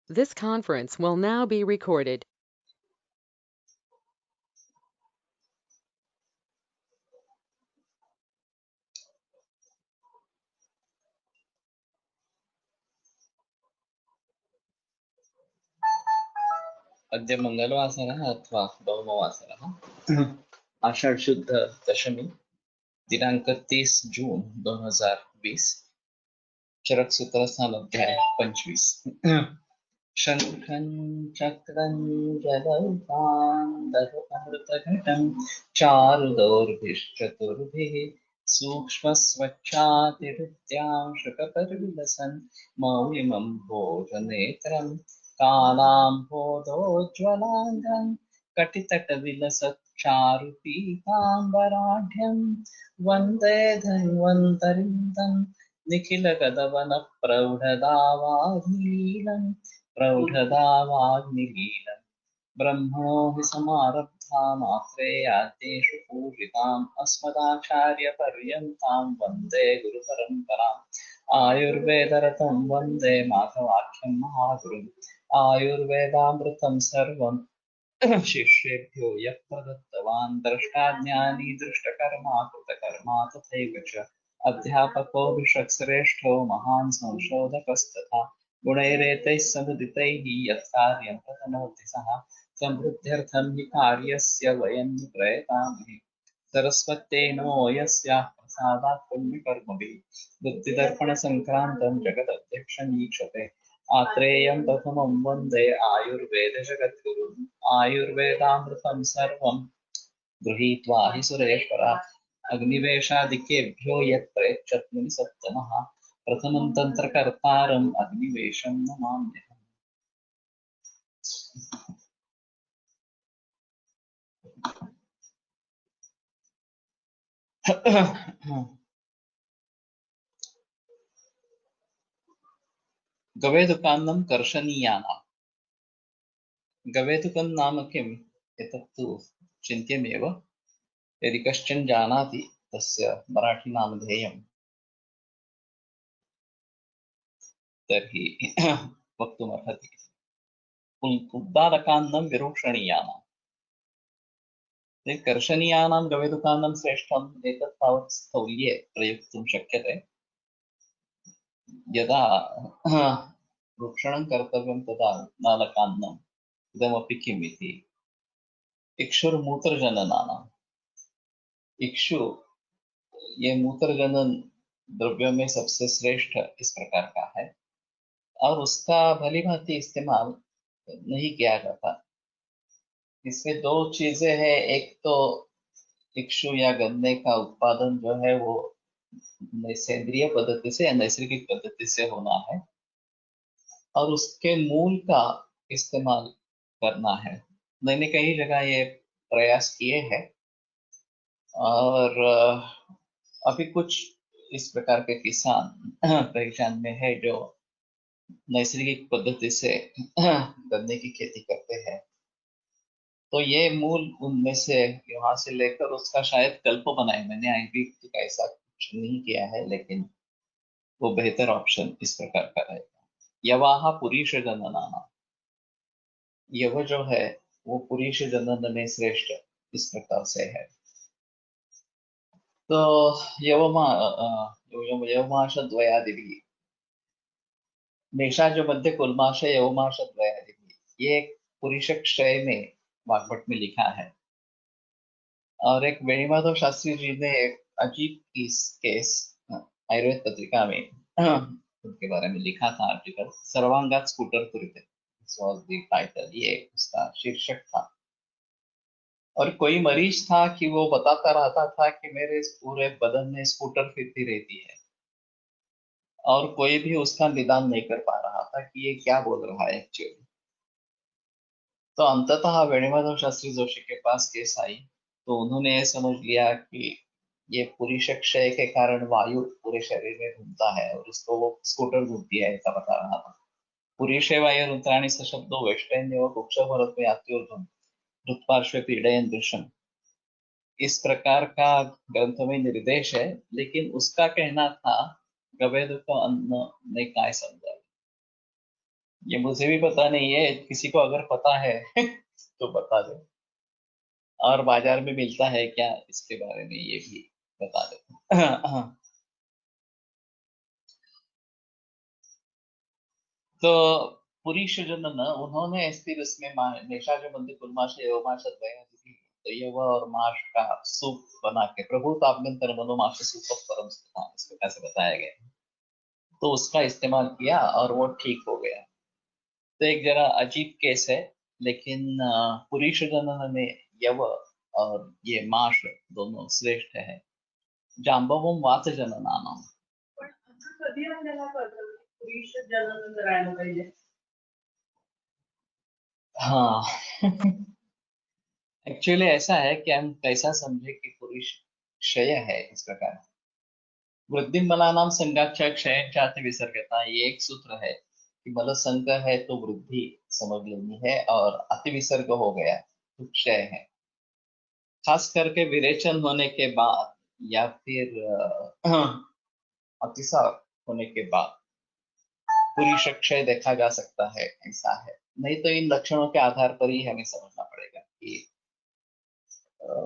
This conference will now be recorded. अद्य मंगलवासरः अथवा भौमवासरः आषाढ़ शुद्ध दशमी दिनांक 30 जून 2020 चरक सूत्र स्थान अध्याय 25 शंखं चक्रं जलौकां चारुदौर्भिश्चतुर्भिः सूक्ष्मस्वच्छातिहृत्यां शुकपरिलसन् मौलिमं भोजनेत्रं कालाम्भोदोज्ज्वलाङ्गं कटितटविलसच्चारुपीताम्बराढ्यं वन्दे धन्वन्तरिं तं निखिलगदवनप्रौढदावाग्निलीलम् प्रौढदावाग्निलीलम् ब्रह्मणो हि समारब्धामात्रेयाद्येषु पूजिताम् अस्मदाचार्यपर्यन्तां वन्दे गुरुपरम्पराम् आयुर्वेदरतं वन्दे माधवाख्यं महागुरुम् आयुर्वेदामृतं सर्वं शिष्येभ्यो यः प्रदत्तवान् द्रष्टाज्ञानी दृष्टकर्मा कृतकर्मा तथैव च अध्यापकोऽभिषक्श्रेष्ठो महान् संशोधकस्तथा गुणैरेतैः समुदितैः यत्कार्यं प्रतनोति सः समृद्ध्यर्थं हि कार्यस्य वयं प्रयतामहे सरस्वत्यै नमो यस्याः प्रसादात् पुण्यकर्मभिः बुद्धिदर्पणसङ्क्रान्तं जगदध्यक्षमीक्षते आत्रेयं प्रथमं वन्दे आयुर्वेदजगद्गुरुम् आयुर्वेदामृतं सर्वं गृहीत्वा हि सुरेश्वरात् अग्निवेशादिकेभ्यो यत् प्रेक्षत् सत्तमः प्रथमं तन्त्रकर्तारम् अग्निवेशं नमाम्यहम्। गवेदुकान्नं कर्षणीयानाम्। गवेदुकं नाम किम्? एतत्तु चिन्त्यमेव। यदि कश्चन जानाति तस्य मराठी नामधेयं तर्हि वक्तुमर्हति। उद्दालकान्नं विरोचनीयानाम्। कर्षणीयानां गवेदुकान्नं श्रेष्ठम् एतत् तावत् स्थौल्ये प्रयुक्तुं शक्यते। यदा रोक्षणं कर्तव्यं तदा उद्दालकान्नम् इदमपि किम् इति इक्षुर्मूत्रजननानाम्। इक्षु ये मूत्रजनन द्रव्यों में सबसे श्रेष्ठ इस प्रकार का है और उसका भली भांति इस्तेमाल नहीं किया जाता। इसमें दो चीजें हैं, एक तो इक्षु या गन्ने का उत्पादन जो है वो सेंद्रिय पद्धति से या नैसर्गिक पद्धति से होना है और उसके मूल का इस्तेमाल करना है। मैंने कई जगह ये प्रयास किए हैं और अभी कुछ इस प्रकार के किसान पहचान में है जो नैसर्गिक पद्धति से गन्ने की खेती करते हैं। तो ये मूल उनमें से यहाँ से लेकर उसका शायद कल्प बनाए। मैंने अभी तक ऐसा कुछ नहीं किया है, लेकिन वो बेहतर ऑप्शन इस प्रकार का है। यवाह पुरीश जननाना, यव जो है वो पुरीश जनन में श्रेष्ठ इस प्रकार से है। तो यवमा यवमाश द्वयादिभिः, मेषा जो मध्य कुलमाश यवमाश द्वयादिभिः, ये पुरुष क्षय में वाग्भट में लिखा है। और एक वेणुमाधव शास्त्री जी ने एक अजीब केस आयुर्वेद पत्रिका में उनके बारे में लिखा था आर्टिकल, सर्वांगात स्कूटर तुरित वाज द टाइटल, ये उसका शीर्षक था। और कोई मरीज था कि वो बताता रहता था कि मेरे पूरे बदन में स्कूटर फिरती रहती है और कोई भी उसका निदान नहीं कर पा रहा था कि ये क्या बोल रहा है एक्चुअली। तो अंततः वेणुमाधव शास्त्री जोशी के पास केस आई तो उन्होंने ये समझ लिया कि ये पुरुष क्षय के कारण वायु पूरे शरीर में घूमता है और उसको वो स्कूटर घूमती है, ऐसा बता रहा था। पुरुषे वायु रुद्राणी सशब्दो वेष्टन्यो कुक्ष भरत में अत्युर्ध्वं हृत्पार्श्वे पीडयन् दृश्यम्, इस प्रकार का ग्रंथ में निर्देश है। लेकिन उसका कहना था गवेद को अन्न ने काय समझा। ये मुझे भी पता नहीं है, किसी को अगर पता है तो बता दे। और बाजार में मिलता है क्या, इसके बारे में ये भी बता दे। हाँ, तो पुरीश जनन उन्होंने स्थिर उसमें निशा जो मंदिर कुलमाश एवमाश तो ये वह और माश का सूप बना के प्रभु ताभ्यंतर मनोमाश सूप परम स्थान इस प्रकार से बताया गया। तो उसका इस्तेमाल किया और वो ठीक हो गया। तो एक जरा अजीब केस है, लेकिन पुरीश जनन में यव और ये माश दोनों श्रेष्ठ है। जांबवम वात जननानाम। पण असं कधी आपल्याला कळतं की पुरुष जनन करायला पाहिजे? हाँ। एक्चुअली ऐसा है कि हम कैसा समझे कि पुरुष क्षय है इस प्रकार। वृद्धि मलानाम संगाख्या क्षय जाति विसर्गता, ये एक सूत्र है कि मल संग है तो वृद्धि समझ लेनी है, और अति विसर्ग हो गया तो क्षय है। खास करके विरेचन होने के बाद या फिर अतिसार होने के बाद पुरुष क्षय देखा जा सकता है, ऐसा है। नहीं तो इन लक्षणों के आधार पर ही हमें समझना पड़ेगा कि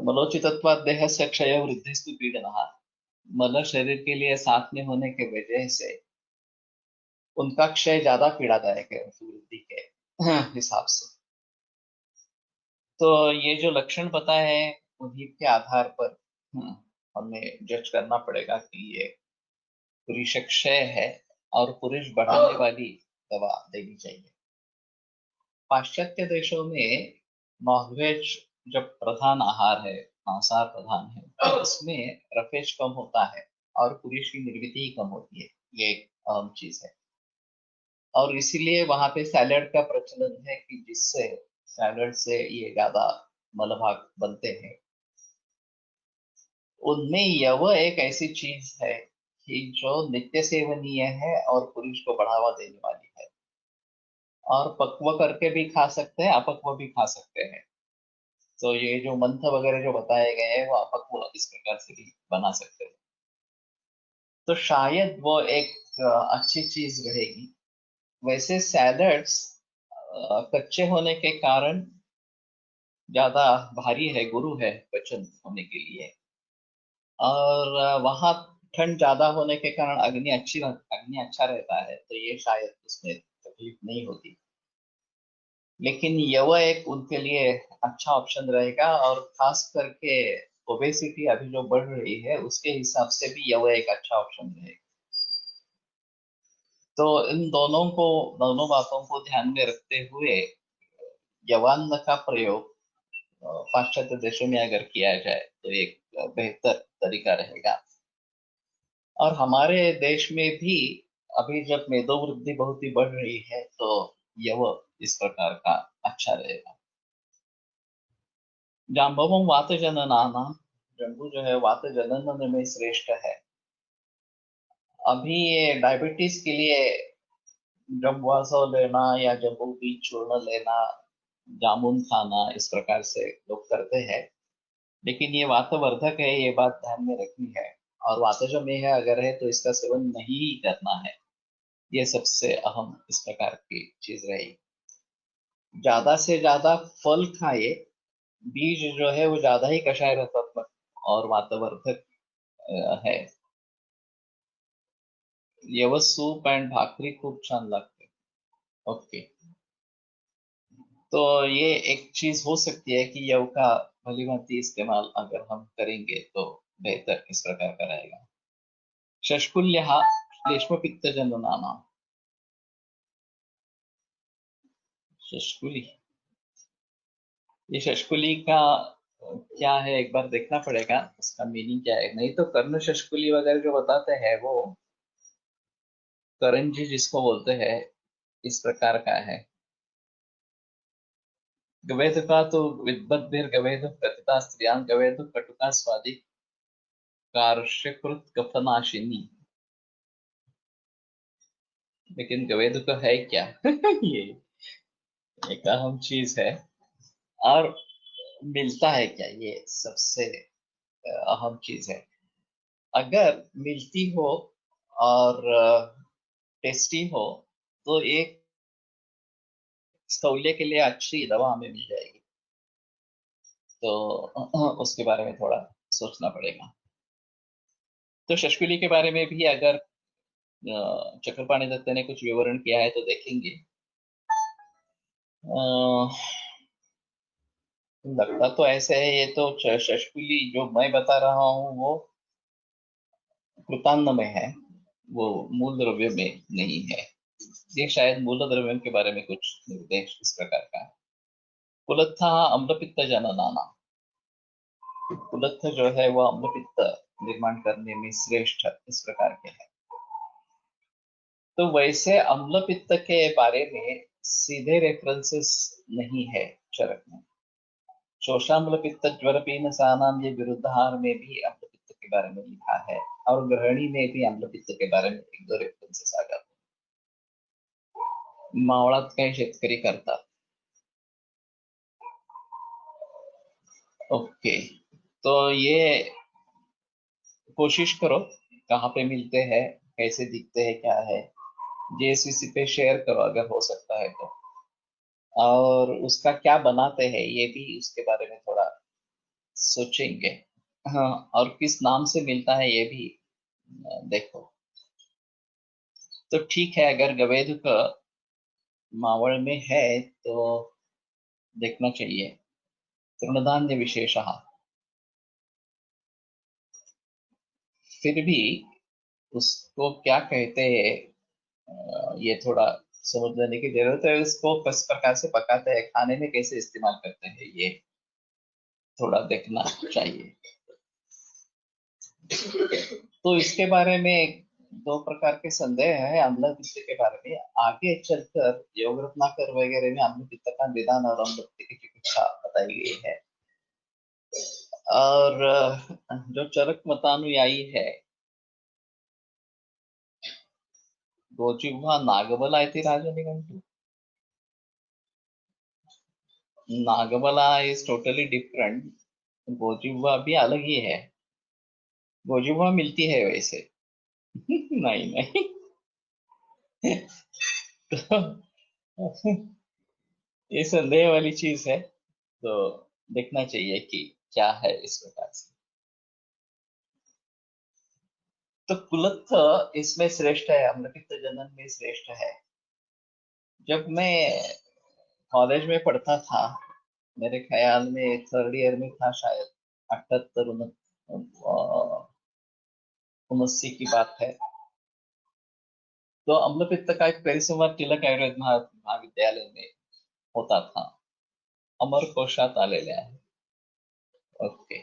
मलोचितत्वात् देह से क्षय वृद्धिस्तु पीड़नः, मल शरीर के लिए साथ में होने के वजह से उनका क्षय ज्यादा पीड़ादायक है उनकी वृद्धि के हिसाब से। तो ये जो लक्षण पता है उन्हीं के आधार पर हमें जज करना पड़ेगा कि ये पुरुष क्षय है और पुरुष बढ़ाने वाली दवा देनी चाहिए। पाश्चात्य देशों में नॉनवेज जब प्रधान आहार है, मांसाहार प्रधान है, तो उसमें रफेज कम होता है और पुरुष की निर्मिति ही कम होती है। ये एक अहम चीज है। और इसीलिए वहां पे सैलड का प्रचलन है कि जिससे सैलड से ये ज्यादा मलभाग बनते हैं। उनमें यव एक ऐसी चीज है कि जो नित्य सेवनीय है और पुरुष को बढ़ावा देने वाली है, और पक्व करके भी खा सकते हैं, अपक्व भी खा सकते हैं। तो ये जो मंथ वगैरह जो बताए गए हैं वो अपक्व इस प्रकार से भी बना सकते हैं। तो शायद वो एक अच्छी चीज रहेगी। वैसे सैलड्स कच्चे होने के कारण ज्यादा भारी है, गुरु है पचन होने के लिए। और वहां ठंड ज्यादा होने के कारण अग्नि अच्छा रहता है, तो ये शायद उसमें तकलीफ नहीं होती। लेकिन यह एक उनके लिए अच्छा ऑप्शन रहेगा, और खास करके ओबेसिटी अभी जो बढ़ रही है उसके हिसाब से भी यह एक अच्छा ऑप्शन रहेगा। तो इन दोनों बातों को ध्यान में रखते हुए यवान्न का प्रयोग पाश्चात्य देशों में अगर किया जाए तो एक बेहतर तरीका रहेगा। और हमारे देश में भी अभी जब मेदो वृद्धि बहुत ही बढ़ रही है, तो यह इस प्रकार का अच्छा रहेगा। जाम्बवम वात जननाना, जम्बू जो है वात जनन में श्रेष्ठ है। अभी ये डायबिटीज के लिए जम्बुआसव लेना या जम्बू बीज चूर्ण लेना, जामुन खाना, इस प्रकार से लोग करते हैं। लेकिन ये वातवर्धक है, ये बात ध्यान में रखनी है। और वातज में है अगर है तो इसका सेवन नहीं ही करना है। ये सबसे अहम इस प्रकार की चीज रहेगी। ज्यादा से ज्यादा फल खाए, बीज जो है वो ज्यादा ही कषाय रसात्मक और वातवर्धक है। यव सूप एंड भाकरी खूप छान लागते। ओके, तो ये एक चीज हो सकती है कि यव का भली भांति इस्तेमाल अगर हम करेंगे तो बेहतर इस प्रकार का रहेगा। शष्कुल्य श्लेष्म पित्त जननाना, शष्कुली, ये शष्कुली का क्या है एक बार देखना पड़ेगा, उसका मीनिंग क्या है। नहीं तो कर्ण शष्कुली वगैरह जो बताते हैं वो करंजी जिसको बोलते हैं, इस प्रकार का है। गवेद का तो विद्वद्भिर गवेद प्रतिता स्त्रियां गवेद कटुका स्वादि कार्ष्यकृत कफनाशिनी। लेकिन गवेद तो है क्या ये एक अहम चीज है। और मिलता है क्या, ये सबसे अहम चीज है। अगर मिलती हो और टेस्टी हो तो एक स्थौल्य के लिए अच्छी दवा हमें मिल जाएगी, तो उसके बारे में थोड़ा सोचना पड़ेगा। तो शष्कुली के बारे में भी अगर चक्रपाणि दत्त ने कुछ विवरण किया है तो देखेंगे। लगता तो ऐसे है, ये तो शष्कुली जो मैं बता रहा हूँ वो कृतान्न में है, वो मूल द्रव्य में नहीं है। ये शायद मूल द्रव्य के बारे में कुछ निर्देश इस प्रकार का है। कुलत्था अम्लपित्त जननाना, कुलत्थ जो है वो अम्लपित्त निर्माण करने में श्रेष्ठ इस प्रकार के है। तो वैसे अम्लपित्त के बारे में सीधे रेफरेंसेस नहीं है चरक में। शोषाम्लपित्त ज्वर पीनसानाम ये विरुद्धाहार में भी अम्लपित्त के बारे में लिखा है, और ग्रहणी में भी अम्लपित्त के बारे में एक दो रेफरेंसेस आ जाते हैं। मावळात काही शेतकरी करतात। ओके, तो ये कोशिश करो, कहाँ पे मिलते हैं, कैसे दिखते हैं, क्या है, जेएसवीसी पे शेयर करो अगर हो सकता है तो, और उसका क्या बनाते हैं ये भी उसके बारे में थोड़ा सोचेंगे। हाँ, और किस नाम से मिलता है ये भी देखो। तो ठीक है, अगर गवेद का मावळ में है तो देखना चाहिए। तृणधान्य विशेषः, फिर भी उसको क्या कहते हैं ये थोड़ा समझ लेने की जरूरत है। उसको किस प्रकार से पकाते हैं, खाने में कैसे इस्तेमाल करते हैं, ये थोड़ा देखना चाहिए। तो इसके बारे में दो प्रकार के संदेह है अम्ल पित्त के बारे में। आगे चलकर योग रत्नाकर वगैरह में अम्ल पित्त का निदान और अम्ल पित्त की चिकित्सा बताई गई है। और जो चरक मतानुयायी है, गोजिह्वा नागबला इति राजनिघंटु, नागबला इज टोटली डिफरेंट, गोजिह्वा भी अलग ही है। गोजिह्वा मिलती है वैसे। नहीं नहीं। तो ये संदेह वाली चीज है, तो देखना चाहिए कि क्या है इस प्रकार से। तो कुलत्थ इसमें श्रेष्ठ है, अम्लपित्त जनन में श्रेष्ठ है। जब मैं कॉलेज में पढ़ता था, मेरे ख्याल में थर्ड ईयर में था शायद, 78 79 की बात है। तो अम्लपित्त का एक परिसंवाद तिलक आयुर्वेद महाविद्यालय में होता था, अमर कोशात आलेले आहे। ओके,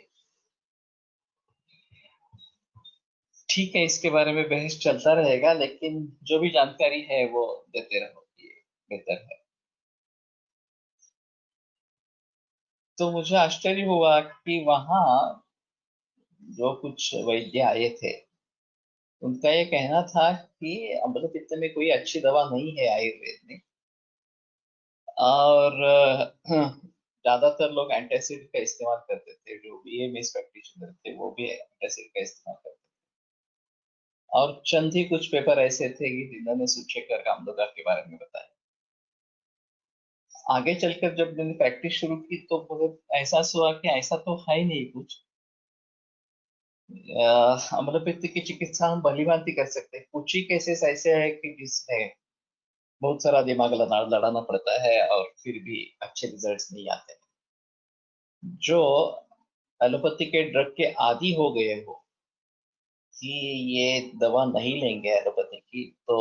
ठीक है, इसके बारे में बहस चलता रहेगा, लेकिन जो भी जानकारी है वो देते रहो, ये बेहतर है। तो मुझे आश्चर्य हुआ कि वहाँ जो कुछ वैद्य आए थे, उनका ये कहना था कि अम्लपित्त में कोई अच्छी दवा नहीं है आयुर्वेद में, और ज्यादातर लोग एंटासिड का इस्तेमाल करते थे। जो बीएमएस प्रैक्टिशनर थे वो भी एंटासिड का इस्तेमाल करते थे, और चंद ही कुछ पेपर ऐसे थे कि जिन्होंने सूचक्कर का अम्लता के बारे में बताया। आगे चलकर जब मैंने प्रैक्टिस शुरू की तो मुझे एहसास हुआ कि ऐसा तो है ही नहीं कुछ। अम्लपित्त की चिकित्सा हम भली भांति कर सकते हैं। कुछ ही केसेस ऐसे हैं कि जिसमें बहुत सारा दिमाग लड़ाना पड़ता है और फिर भी अच्छे रिजल्ट्स नहीं आते। जो एलोपैथी के ड्रग के आदी हो गए हो कि ये दवा नहीं लेंगे एलोपैथी की तो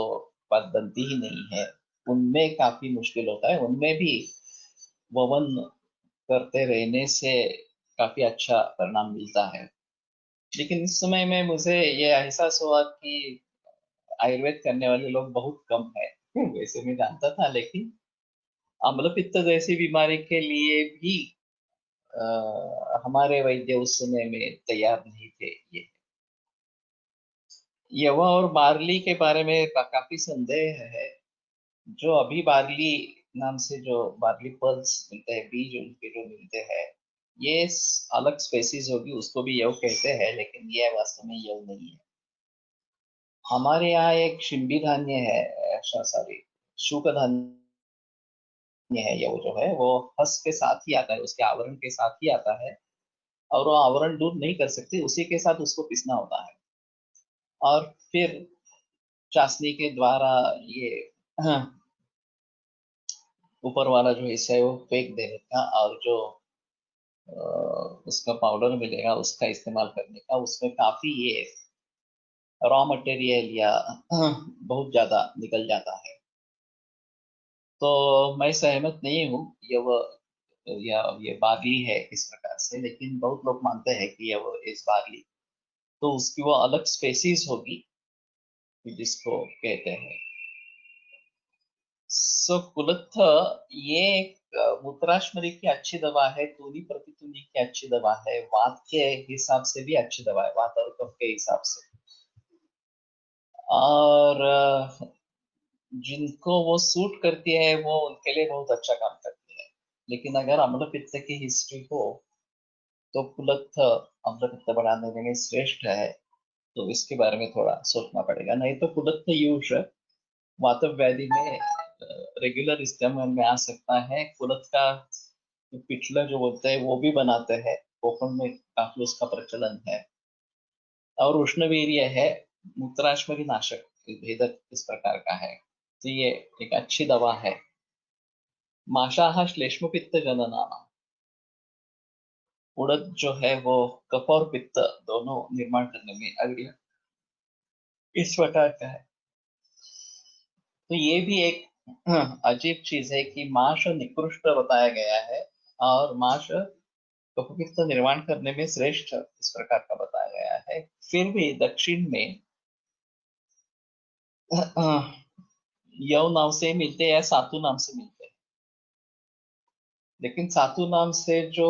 बात बनती ही नहीं है, उनमें काफी मुश्किल होता है। उनमें भी वमन करते रहने से काफी अच्छा परिणाम मिलता है। लेकिन इस समय में मुझे ये एहसास हुआ कि आयुर्वेद करने वाले लोग बहुत कम है। वैसे मैं जानता था, लेकिन अम्लपित्त जैसी बीमारी के लिए भी हमारे वैद्य उस समय में तैयार नहीं थे। ये यवा और बार्ली के बारे में काफी संदेह है। जो अभी बार्ली नाम से जो बार्ली पर्ल्स मिलते हैं, बीज उनके जो मिलते हैं, ये अलग स्पेसीज होगी, उसको भी यव कहते हैं, लेकिन ये वास्तव में यव नहीं है। हमारे यहाँ एक शिंबी धान्य है, सॉरी, शुक धान्य है, ये वो जो है वो हस के साथ ही आता है, उसके आवरण के साथ ही आता है, और वो आवरण दूर नहीं कर सकती, उसी के साथ उसको पीसना होता है। और फिर चाशनी के द्वारा ये हाँ, ऊपर वाला जो हिस्सा है वो फेंक देने का, और जो उसका पाउडर मिलेगा उसका इस्तेमाल करने का, उसमें काफी ये रॉ मटेरियल या बहुत ज्यादा निकल जाता है। तो मैं सहमत नहीं हूँ ये वो या ये बार्ली है इस प्रकार से, लेकिन बहुत लोग मानते हैं कि ये वो इस बार्ली, तो उसकी वो अलग स्पेसीज होगी जिसको कहते हैं। सो कुलत्थ ये एक मूत्राशमरी की अच्छी दवा है, तूनी प्रतितूनी की अच्छी दवा है, वात के हिसाब से भी अच्छी दवा है, वात और कफ के हिसाब से। और जिनको वो सूट करती है वो उनके लिए बहुत अच्छा काम करती है। लेकिन अगर अम्ल पित्त की हिस्ट्री हो तो कुलत्थ अम्ल पित्त बढ़ाने में श्रेष्ठ है, तो इसके बारे में थोड़ा सोचना पड़ेगा। नहीं तो कुलत्थ यूज वातव व्याधि में रेगुलर इस्तेमाल में आ सकता है। कुलत्थ का पिछला जो बोलते हैं वो भी बनाते हैं, कोकण में काफी उसका प्रचलन है। और उष्णवीर्य है, मूत्राशमरी नाशक, भेदक इस प्रकार का है, तो ये एक अच्छी दवा है। माशाह श्लेष्मपित्त जनना, उड़द जो है वो कफ और पित्त दोनों निर्माण करने में अग्रणी इस प्रकार का है। तो ये भी एक अजीब चीज है कि माश निकृष्ट बताया गया है, और माश कफपित्त निर्माण करने में श्रेष्ठ इस प्रकार का बताया गया है। फिर भी दक्षिण में यव नाम से मिलते हैं या सातु नाम से मिलते हैं, लेकिन सातु नाम से जो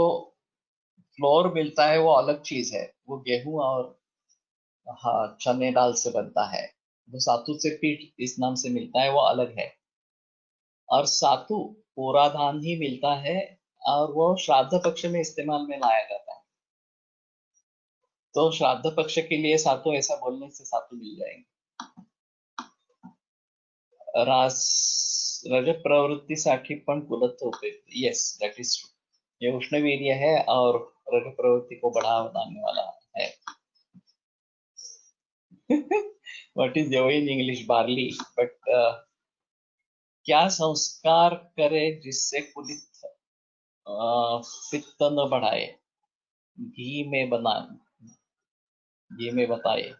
फ्लोर मिलता है वो अलग चीज है, वो गेहूं और हाँ चने दाल से बनता है। जो सातु से पीठ इस नाम से मिलता है वो अलग है। और सातु पूरा धान ही मिलता है, और वो श्राद्ध पक्ष में इस्तेमाल में लाया जाता है। तो श्राद्ध पक्ष के लिए सातु ऐसा बोलने से सातु मिल जाएंगे। रास रजत प्रवृत्तीसाठी पण कुलत्थ उपयुक्त, यस दैट इज ट्रू। ये उष्णवीर्य है और रजत प्रवृत्ति को बढ़ावा देने वाला है। व्हाट इज यव इन इंग्लिश बार्ली, बट क्या संस्कार करे जिससे कुलित पित्त न बढ़ाए, घी में बना घी में बताए।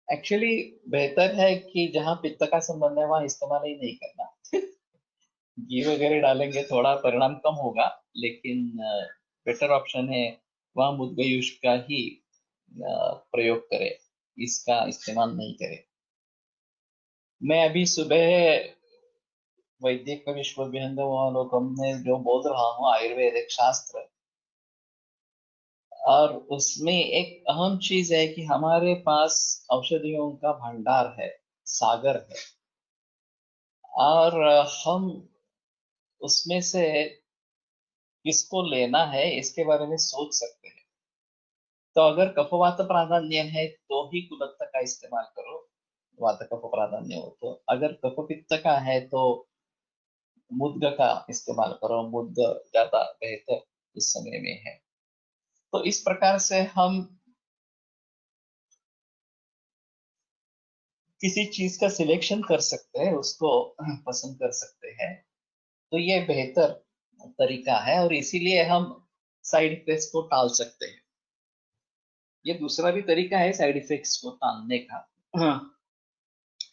एक्चुअली बेहतर है कि जहाँ पित्त का संबंध है वहां इस्तेमाल ही नहीं करना। घी वगैरह डालेंगे थोड़ा परिणाम कम होगा, लेकिन बेटर ऑप्शन है वहां मुद्गयूष का ही प्रयोग करे, इसका इस्तेमाल नहीं करे। मैं अभी सुबह वैदिक विश्वविहंगम में जो बोल रहा हूँ आयुर्वेदिक शास्त्र, और उसमें एक अहम चीज है कि हमारे पास औषधियों का भंडार है, सागर है, और हम उसमें से किसको लेना है इसके बारे में सोच सकते हैं। तो अगर कफवात प्राधान्य है तो ही कुलत्थ का इस्तेमाल करो, वात कफ प्राधान्य हो तो। अगर कफ पित्त का है तो मुद्ग का इस्तेमाल करो, मुद्ग ज्यादा बेहतर इस समय में है। तो इस प्रकार से हम किसी चीज का सिलेक्शन कर सकते हैं, उसको पसंद कर सकते हैं। तो ये बेहतर तरीका है, और इसीलिए हम साइड इफेक्ट्स को टाल सकते हैं। ये दूसरा भी तरीका है साइड इफेक्ट्स को टालने का। हाँ।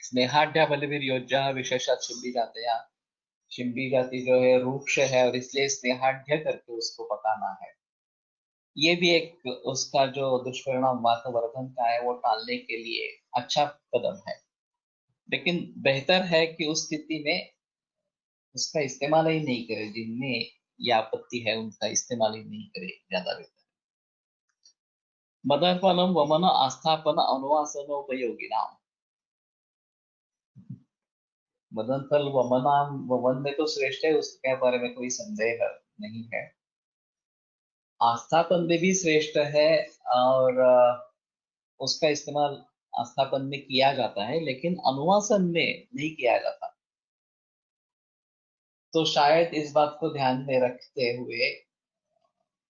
स्नेहाढ्य बलवीर्योज्जा विशेषात शिंबी जाते हैं, शिंबी जाति जो है रूक्ष है, और इसलिए स्नेहाढ्य करके उसको पकाना है। ये भी एक उसका जो दुष्परिणाम वातवर्धन का है वो टालने के लिए अच्छा कदम है। लेकिन बेहतर है कि उस स्थिति में उसका इस्तेमाल ही नहीं करे, जिनमें ये आपत्ति है उनका इस्तेमाल ही नहीं करे, ज्यादा बेहतर। मदर्पणम वमन आस्थापन अनुवासनोपयोगिना, मदन फल वमनाम वमन में तो श्रेष्ठ है, उसके बारे में कोई संदेह नहीं है। आस्थापन में भी श्रेष्ठ है, और उसका इस्तेमाल आस्थापन में किया जाता है, लेकिन अनुवासन में नहीं किया जाता। तो शायद इस बात को ध्यान में रखते हुए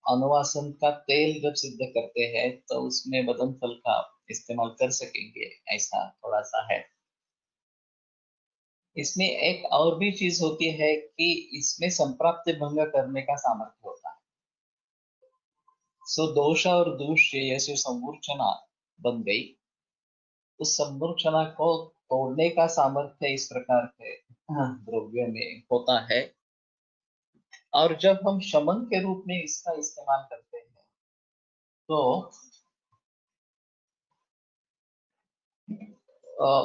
अनुवासन का तेल जब सिद्ध करते हैं तो उसमें बदन फल का इस्तेमाल कर सकेंगे, ऐसा थोड़ा सा है। इसमें एक और भी चीज होती है कि इसमें संप्राप्ति भंग करने का सामर्थ्य होता है। सो दोष और दूष ये जो संवूर्चना बन गई, उस संवूर्चना को तोड़ने का सामर्थ्य इस प्रकार के द्रव्य में होता है। और जब हम शमन के रूप में इसका इस्तेमाल करते हैं तो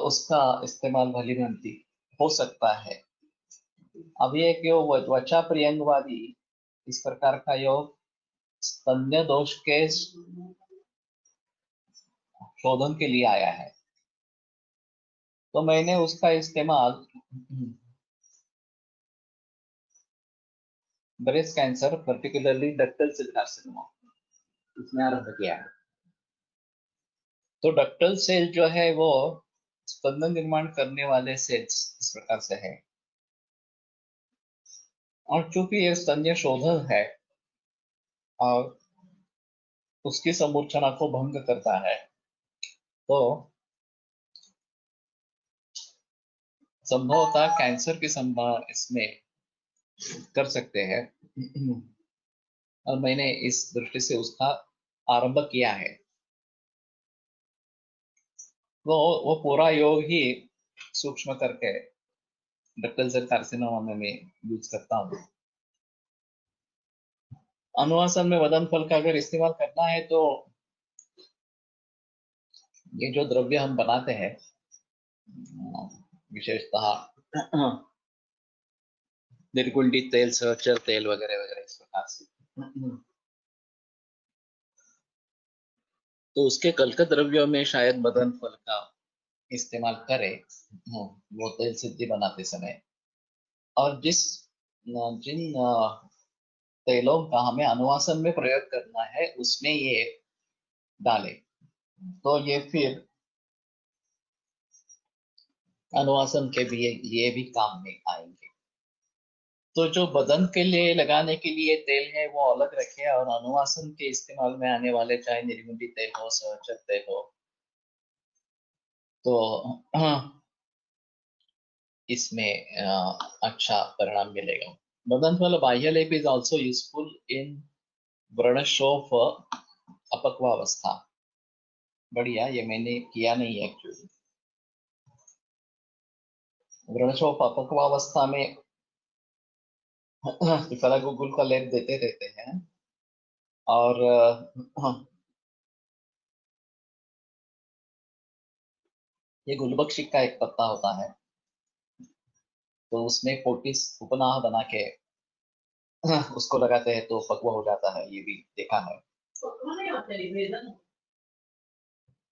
उसका इस्तेमाल भली भांति हो सकता है। अभी एक यो त्वचा प्रियंगवादी इस प्रकार का योग स्तन्य दोष के शोधन के लिए आया है, तो मैंने उसका इस्तेमाल breast cancer particularly ductal cell carcinoma इसमें आरंभ किया है। तो डक्टल सेल जो है वो स्पंदन निर्माण करने वाले सेल्स इस प्रकार से है, और चूंकि ये स्तन्य शोधन है और उसकी समूर्छना को भंग करता है, तो संभवतः कैंसर की संभावना इसमें कर सकते हैं। और मैंने इस दृष्टि से उसका आरंभ किया है। वो पूरा योग ही सूक्ष्म करके डक्टल सेल कार्सिनोमा में मैं यूज करता हूँ। अनुवासन में वदन फल का अगर इस्तेमाल करना है तो ये जो द्रव्य हम बनाते हैं विशेषतः निर्गुंडी तेल, सहचर तेल वगैरह वगैरह इस प्रकार से, तो उसके कलक द्रव्यों में शायद बदन फल का इस्तेमाल करें वो तेल सिद्धि बनाते समय। और जिन तेलों का हमें अनुवासन में प्रयोग करना है उसमें ये डालें, तो ये फिर अनुवासन के भी ये भी काम में आएंगे। तो जो बदन के लिए लगाने के लिए तेल है वो अलग रखे, और अनुवासन के इस्तेमाल में आने वाले चाहे निर्गुंडी तेल हो, सहचर तेल हो, तो इसमें अच्छा परिणाम मिलेगा। बदन फल बाह्य लेप इज ऑल्सो यूजफुल इन व्रणशोफ अपक्वावस्था। बढ़िया, ये मैंने किया नहीं है एक्चुअली। व्रणशोफ अपक्वावस्था में त्रिफला गुगुल का लेप देते रहते हैं, और ये गुलबख्शी का एक पत्ता होता है, तो उसमें पोटिस उपनाह बना के उसको लगाते हैं तो पकवा हो जाता है, ये भी देखा है। नहीं होते निवेदन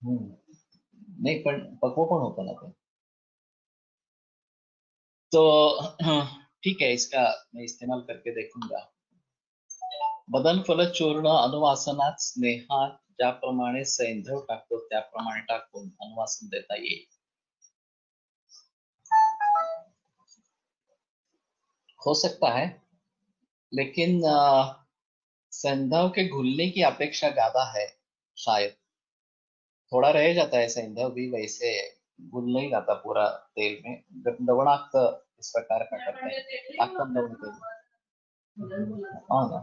नहीं, पण पकवा पण होता ना ते। तो ठीक है, इसका मैं इस्तेमाल करके देखूंगा। बदन फल चूर्ण अनुवासनात स्नेहात ज्याप्रमाणे सैंधव टाकतो त्याप्रमाणे टाकून अनुवासन देता येईल। हो सकता है, लेकिन सैंधव के घुलने की अपेक्षा ज्यादा है। शायद थोड़ा रह जाता है, सैंधव भी वैसे घुल नहीं जाता पूरा तेल में। जब लवणाक्त इस प्रकार का करते हैं, आक्तम लवण तेल। हाँ ना,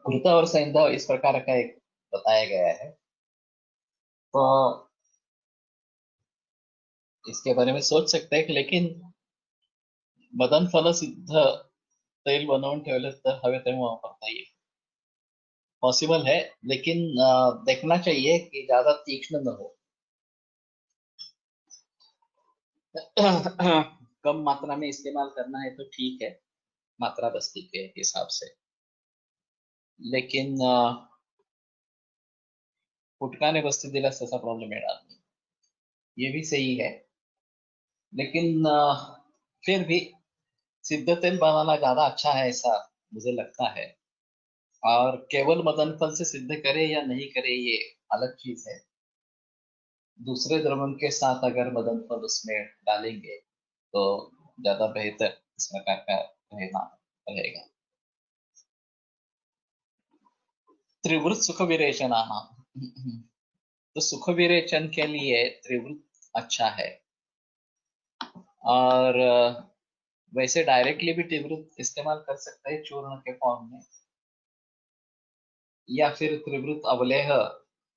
घृत और सैंधव इस प्रकार का एक बताया गया है, तो इसके बारे में सोच सकते हैं। लेकिन बदन फल सिद्ध तेल बनवून ठेवलं तर हवे तेव्हा वापरता येईल, पॉसिबल है। लेकिन देखना चाहिए कि ज्यादा तीक्ष्ण न हो। कम मात्रा में इस्तेमाल करना है तो ठीक है, मात्रा बस्ती के हिसाब से। लेकिन फुटकाने बस्ती दिल्यास तसा प्रॉब्लेम येणार नाही, ये भी सही है। लेकिन फिर भी सिद्ध तेल बनाना ज्यादा अच्छा है, ऐसा मुझे लगता है। और केवल मदन फल से सिद्ध करे या नहीं करे ये अलग चीज है। दूसरे द्रवन के साथ अगर मदन फल उसमें डालेंगे तो ज्यादा बेहतर इस प्रकार का रहना रहेगा। त्रिवृत सुख विरेचना, तो सुख विरेचन के लिए त्रिवृत अच्छा है। और वैसे डायरेक्टली भी त्रिवृत इस्तेमाल कर सकते हैं चूर्ण के फॉर्म में, या फिर त्रिवृत अवलेह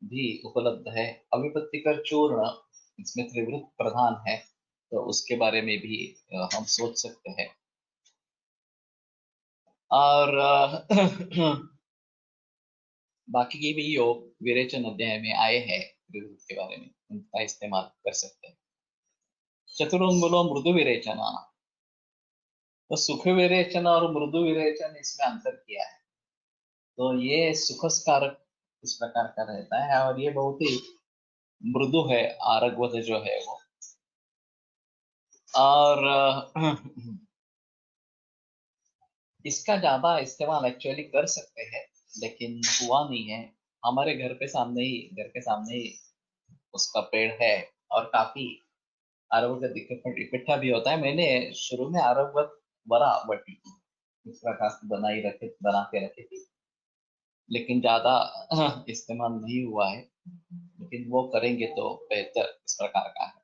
भी उपलब्ध है। अविपत्तिकर चूर्ण, इसमें त्रिवृत प्रधान है, तो उसके बारे में भी हम सोच सकते हैं। और बाकी के भी योग विरेचन अध्याय में आए हैं, त्रिवृत के बारे में, उनका इस्तेमाल कर सकते हैं। चतुरंगुलो मृदु विरेचना, तो सुख विरेचन और मृदु विरेचन इसमें अंतर किया है। तो ये सुखस्कारक इस प्रकार का रहता है, और ये बहुत ही मृदु है, आरगवत जो है वो। और इसका ज्यादा इस्तेमाल एक्चुअली कर सकते हैं, लेकिन हुआ नहीं है। हमारे घर के सामने ही उसका पेड़ है, और काफी आरगवत इकट्ठा भी होता है। मैंने शुरू में आरगवत बड़ा बटी इस प्रकार से बना के रखी थी, लेकिन ज्यादा इस्तेमाल नहीं हुआ है। लेकिन वो करेंगे तो बेहतर इस प्रकार का है।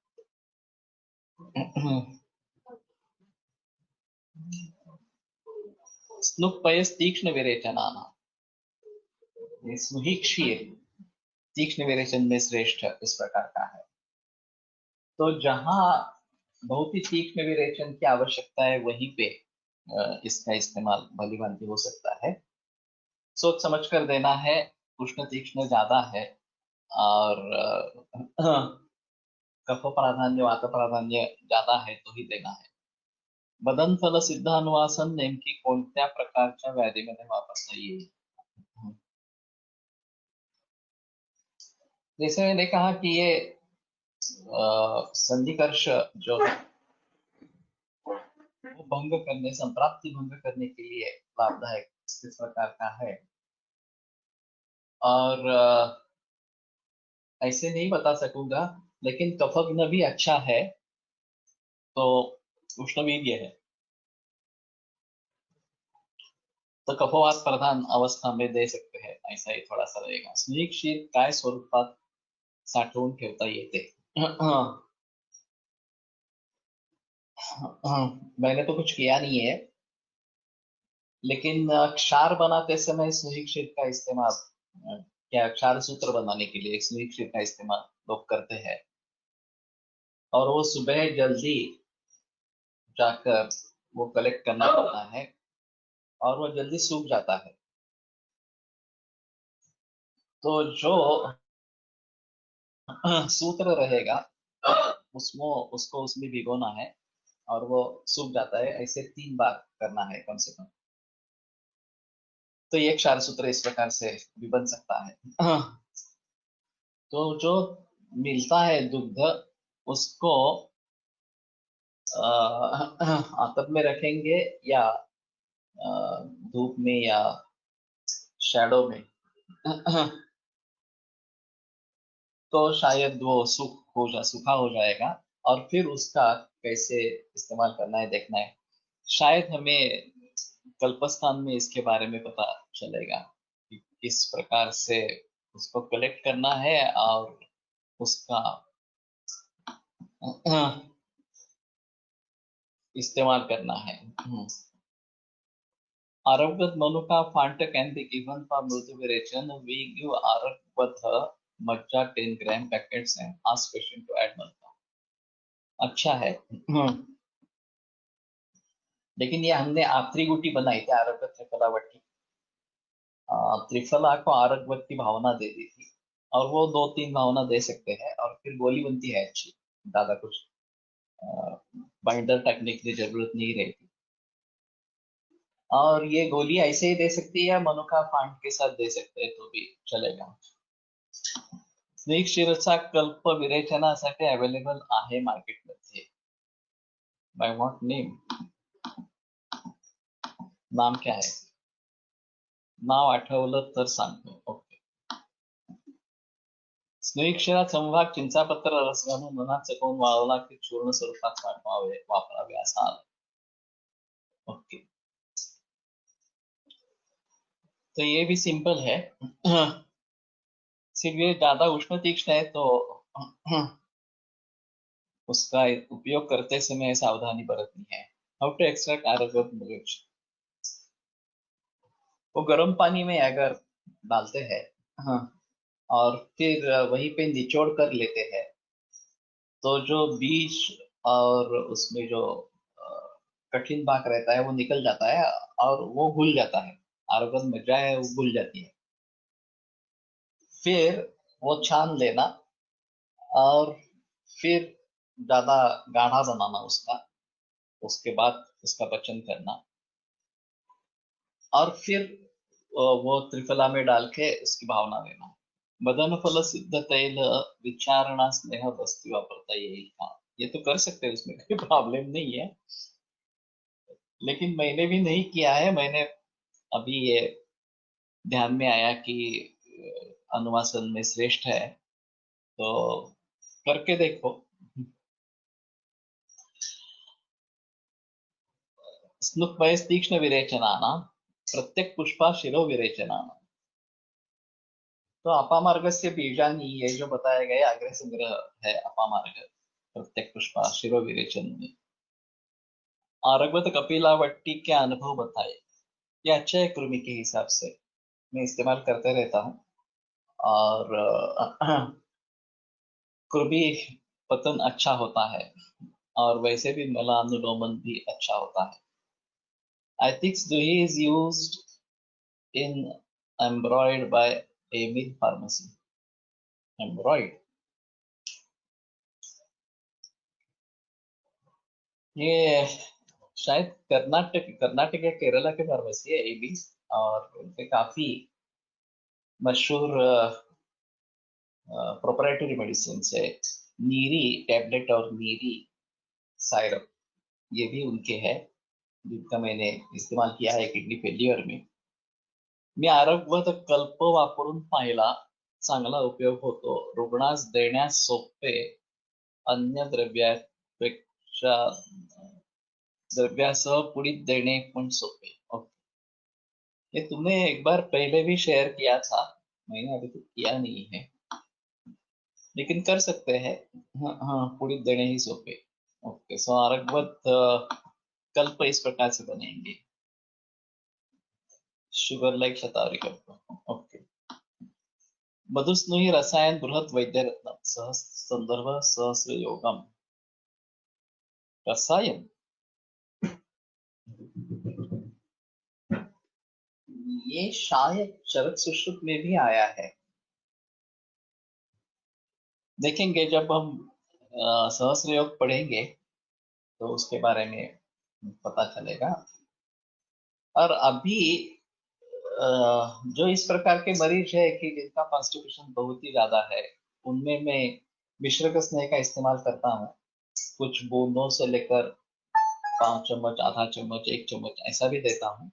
स्नुपयस तीक्ष्ण विरेचना, स्नुही क्षीर तीक्ष्ण विरेचन में श्रेष्ठ इस प्रकार का है। तो जहां बहुत ही तीक्ष्ण विरेचन की आवश्यकता है, वहीं पे इसका इस्तेमाल भली भांति हो सकता है। सोच समझ कर देना है। उष्ण तीक्ष्ण ज्यादा है, और कफ प्राधान्य वात प्राधान्य ज्यादा है, तो ही देना है। बदनफल सिद्धानुवासन नेमकी कोणत्या प्रकारच्या व्याधीमध्ये वापरता येईल? जैसे मैंने कहा कि ये संधिकर्ष जो है वो भंग करने, संप्राप्ति भंग करने के लिए लाभदायक इस प्रकार का है। और ऐसे नहीं बता सकूंगा, लेकिन कफग्न भी अच्छा है, तो उष्णवीर्य है, तो कफवात प्रधान अवस्था में दे सकते हैं, ऐसा ही थोड़ा सा रहेगा। स्नेक शीत काय स्वरूपात साठवून ठेवता येते? मैंने तो कुछ किया नहीं है, लेकिन क्षार बनाते समय स्नेक शीत का इस्तेमाल, क्या क्षार सूत्र बनाने के लिए स्नेक शीत का इस्तेमाल लोग करते हैं, और वो सुबह जल्दी जाकर वो कलेक्ट करना पड़ता है, और वो जल्दी सूख जाता है। तो जो सूत्र रहेगा उसको उसमें भिगोना है, और वो सूख जाता है। ऐसे 3 बार करना है कम से कम, तो ये क्षार सूत्र इस प्रकार से भी बन सकता है। तो जो मिलता है दुग्ध, उसको आतप में रखेंगे, या धूप में, या शैडो में, तो शायद वो सूखा हो जाएगा। और फिर उसका कैसे इस्तेमाल करना है देखना है। शायद हमें कल्पस्थान में इसके बारे में पता चलेगा कि किस प्रकार से उसको कलेक्ट करना है, और उसका इस्तेमाल करना है। Aragvat Manuka Fanta can be given for multiviration. We give Aragvat Matcha 10 gram packets and ask patient to add Manuka. अच्छा है। लेकिन ये हमने त्रिगुटी बनाई थी, आरगवत त्रिफलावटी। त्रिफला को आरगवत की भावना दे दी थी, और वो 2-3 भावना दे सकते हैं, और फिर गोली बनती है अच्छी, ज्यादा कुछ बाइंडर टेक्निक की जरूरत नहीं रहती। और ये गोली ऐसे ही दे सकती है, या मनुका फांट के साथ दे सकते हैं तो भी चलेगा। स्नेक शिरसा कल्प विरेचनासाठी अवेलेबल आहे मार्केटमध्ये। By what name? नाम क्या है? नाव आठवलं तर सांगतो। ओके। स्नेक शिरात समभाग चिंचापत्र रस घालून उन्हात चकवून वाळवला की चूर्ण स्वरूपात वापरावे असा तो ये भी सिंपल है। सिर्फ ये ज्यादा उष्ण तीक्ष्ण है तो उसका उपयोग करते समय सावधानी बरतनी है। हाउ टू एक्सट्रैक्ट आयुर्वेद मिर्च। वो गर्म पानी में अगर डालते हैं, हाँ, और फिर वहीं पे निचोड़ कर लेते हैं, तो जो बीज और उसमें जो कठिन भाग रहता है वो निकल जाता है और वो घुल जाता है। आयुर्वेद मज्जा है वो घुल जाती है। फिर वो छान लेना और फिर ज्यादा गाढ़ा बनाना उसका, उसके बाद उसका पचन करना, और फिर वो त्रिफला में डाल के उसकी भावना देना। मदन फल सिद्ध तैल विचारणा स्नेह वस्तु वापरता येईल का। ये तो कर सकते हैं, उसमें कोई प्रॉब्लम नहीं है, लेकिन मैंने भी नहीं किया है। मैंने अभी ये ध्यान में आया कि अनुवासन में श्रेष्ठ है, तो करके देखो। स्नुक्वयस तीक्ष्ण विरेचनानां प्रत्येक पुष्पा शिरो विरेचनानां। तो अपामार्ग से बीजानी, ये जो बताया गया आग्रह संग्रह है अपामार्ग, प्रत्येक पुष्पा शिरो विरेचन में। आरगवत कपिलावट्टी के अनुभव बताए, ये अच्छा है कृमि के हिसाब से, मैं इस्तेमाल करते रहता हूँ। और कृमि पतन अच्छा होता है, और वैसे भी मलानुलोमन भी अच्छा होता है। I think Zuhi is used in embroidered by Amil Pharmacy. Embroidered. ये शायद कर्नाटक या केरला के फार्मेसी है एबी, और उनके काफी मशहूर प्रोप्राइटरी मेडिसिन है। नीरी टैबलेट और नीरी सायरप, ये भी उनके हैं, जिनका मैंने इस्तेमाल किया है किडनी फेल्युअर में। मी आरोग्यवत कल्प वापरून पाहिला, चांगला उपयोग होतो, रुग्णास देण्यास सोपे, अन्य द्रव्यापेक्षा द्रव्यासह पुढील देणे पण सोपे। ओके, ये तुमने एक बार पहले भी शेयर किया था, मैंने अभी तक किया नहीं है, लेकिन कर सकते हैं। हाँ हाँ, पुढील देणे ही सोपे। ओके, सो आरोग्यवत कल्प इस प्रकार से बनेंगे, शुगर लाइक शतावरी कल्प। ओके। मधुस्नुही रसायन बृहत वैद्यरत्न सह संदर्भ सहस्र योगम। रसायन, ये शायद शरद सुश्रुत में भी आया है, देखेंगे जब हम सहस्र योग पढ़ेंगे तो उसके बारे में पता चलेगा। और अभी जो इस प्रकार के मरीज है कि जिनका कॉन्स्टिपेशन बहुत ही ज्यादा है, उनमें मैं मिश्र का स्नेह का इस्तेमाल करता हूँ। कुछ बूंदों से लेकर 5 चम्मच, आधा चम्मच, 1 चम्मच ऐसा भी देता हूँ,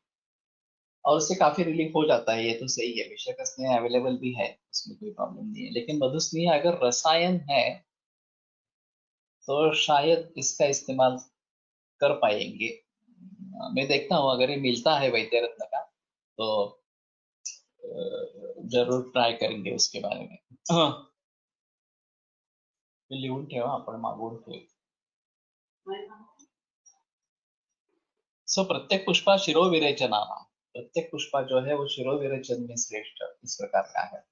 और उससे काफी रिलीफ हो जाता है। ये तो सही है, मिश्र का स्नेह अवेलेबल भी है, उसमें कोई प्रॉब्लम नहीं है। लेकिन मधुस्नेह अगर रसायन है तो शायद इसका इस्तेमाल कर पाएंगे। मैं देखता हूँ, अगर ये मिलता है वैद्य रत्न का तो जरूर ट्राय करेंगे उसके बारे में। हाँ, लिहून ठेवा, आपण मागवून ठेवू। सो प्रत्येक पुष्पा शिरो विरेचना, प्रत्येक पुष्पा जो है वो शिरो विरेचन में श्रेष्ठ इस प्रकार का है।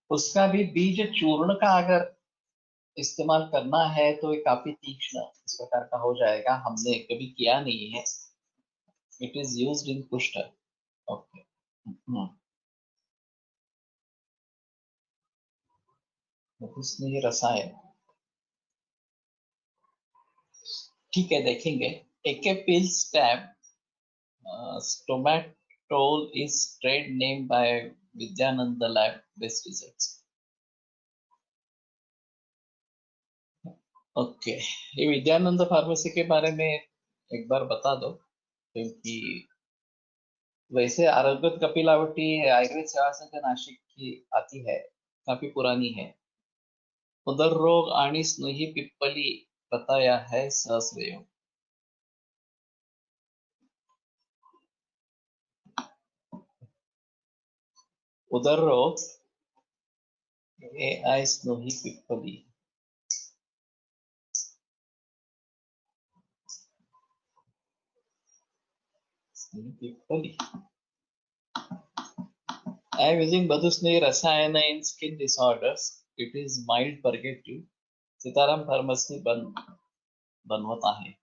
उसका भी बीज चूर्ण का अगर इस्तेमाल करना है तो ये काफी तीक्ष्ण इस प्रकार का हो जाएगा, हमने कभी किया नहीं है। इट इज यूज्ड इन कुष्ठ। ओके, उसमें रसायन, ठीक है, देखेंगे। AK pills tab Stomatol is trade name by Vidyanand lab, best results. Okay, ये विद्यानंद फार्मेसी के बारे में एक बार बता दो, क्योंकि वैसे आरोग्य कपिलावटी आयुर्वेद सेवा संघ नाशिक की आती है, काफी पुरानी है। उदर रोग आणि स्नेही पिप्पली बताया है सहस्रयोग। उदर रोग, AI स्नोही पिप्पली। पिप्पली। I am using Badusney Rasayana in skin disorders. It is mild purgative. Sitaram pharmacy बनवत आहे.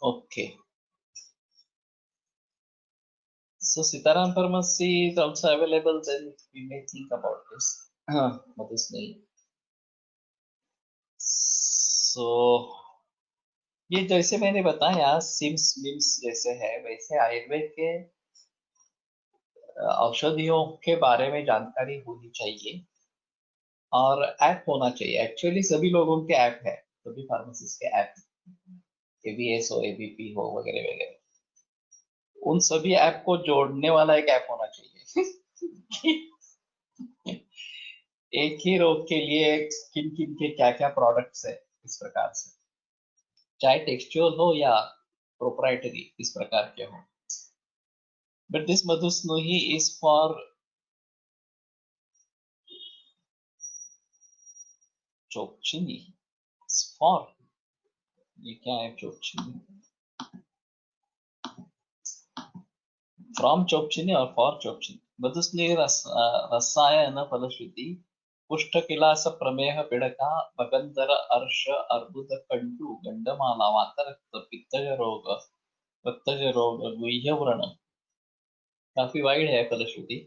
Okay. So Sitaram Pharmacy is also available, then we may think about this. Badusney. So ये जैसे मैंने बताया सिम्स मिम्स जैसे है, वैसे आयुर्वेद के औषधियों के बारे में जानकारी होनी चाहिए और ऐप होना चाहिए. एक्चुअली सभी लोगों के ऐप है, सभी फार्मेसिस्ट के ऐप, ABS हो, ABP हो, वगैरह वगैरह. उन सभी ऐप को जोड़ने वाला एक ऐप होना चाहिए. एक ही रोग के लिए किन किन के क्या क्या प्रोडक्ट्स है, इस प्रकार से, चाहे टेक्सचुअल हो या प्रोप्राइटरी, इस प्रकार के हो. बट दिस मधुस्नोही इज फॉर चोपचिनी. फॉर ये क्या है चोपचिनी? फ्रॉम चोपचिनी और फॉर चोपचिनी. मधुस्नेही रसायन फलश्रुति कुष्ठकिलास प्रमेह पिडका मगंधर अर्श अर्बुद कंटू गंडमाला वातरक्त पित्तज रोग रक्तज रोग गुह्य व्रण. काफी वाइड है फलश्रुति.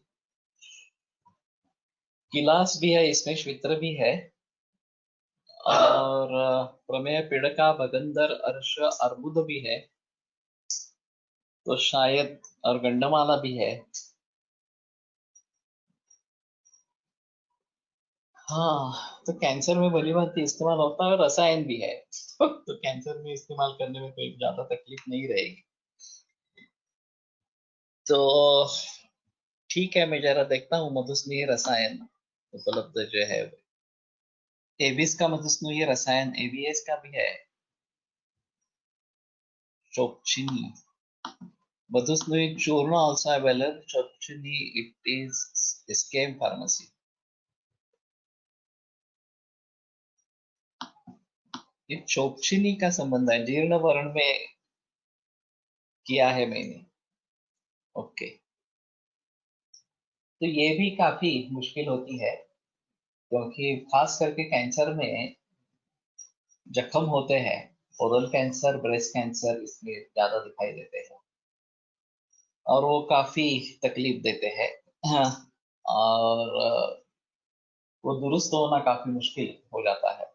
किलास भी है इसमें, श्वित्र भी है, और प्रमेय पिड़का भगंदर अर्श अर्बुद भी है, तो शायद, और गंडमाला भी है. हाँ, तो कैंसर में भली भांति इस्तेमाल होता है, और रसायन भी है. तो कैंसर में इस्तेमाल करने में कोई ज्यादा तकलीफ नहीं रहेगी. तो ठीक है, मैं जरा देखता हूँ मधुस्नेही रसायन उपलब्ध जो है. एबिस का मधुस्नेही रसायन, ABS का भी है. चोपचिनी मधुस्नेही चूर्ण also available. चोपचिनी, it is SKM pharmacy. ये चोपचिनी का संबंध है, जीर्ण वर्ण में किया है मैंने. ओके. तो ये भी काफी मुश्किल होती है, क्योंकि खास करके कैंसर में जख्म होते हैं. ओरल कैंसर, ब्रेस्ट कैंसर इसमें ज्यादा दिखाई देते हैं, और वो काफी तकलीफ देते हैं. हाँ, और वो दुरुस्त होना काफी मुश्किल हो जाता है.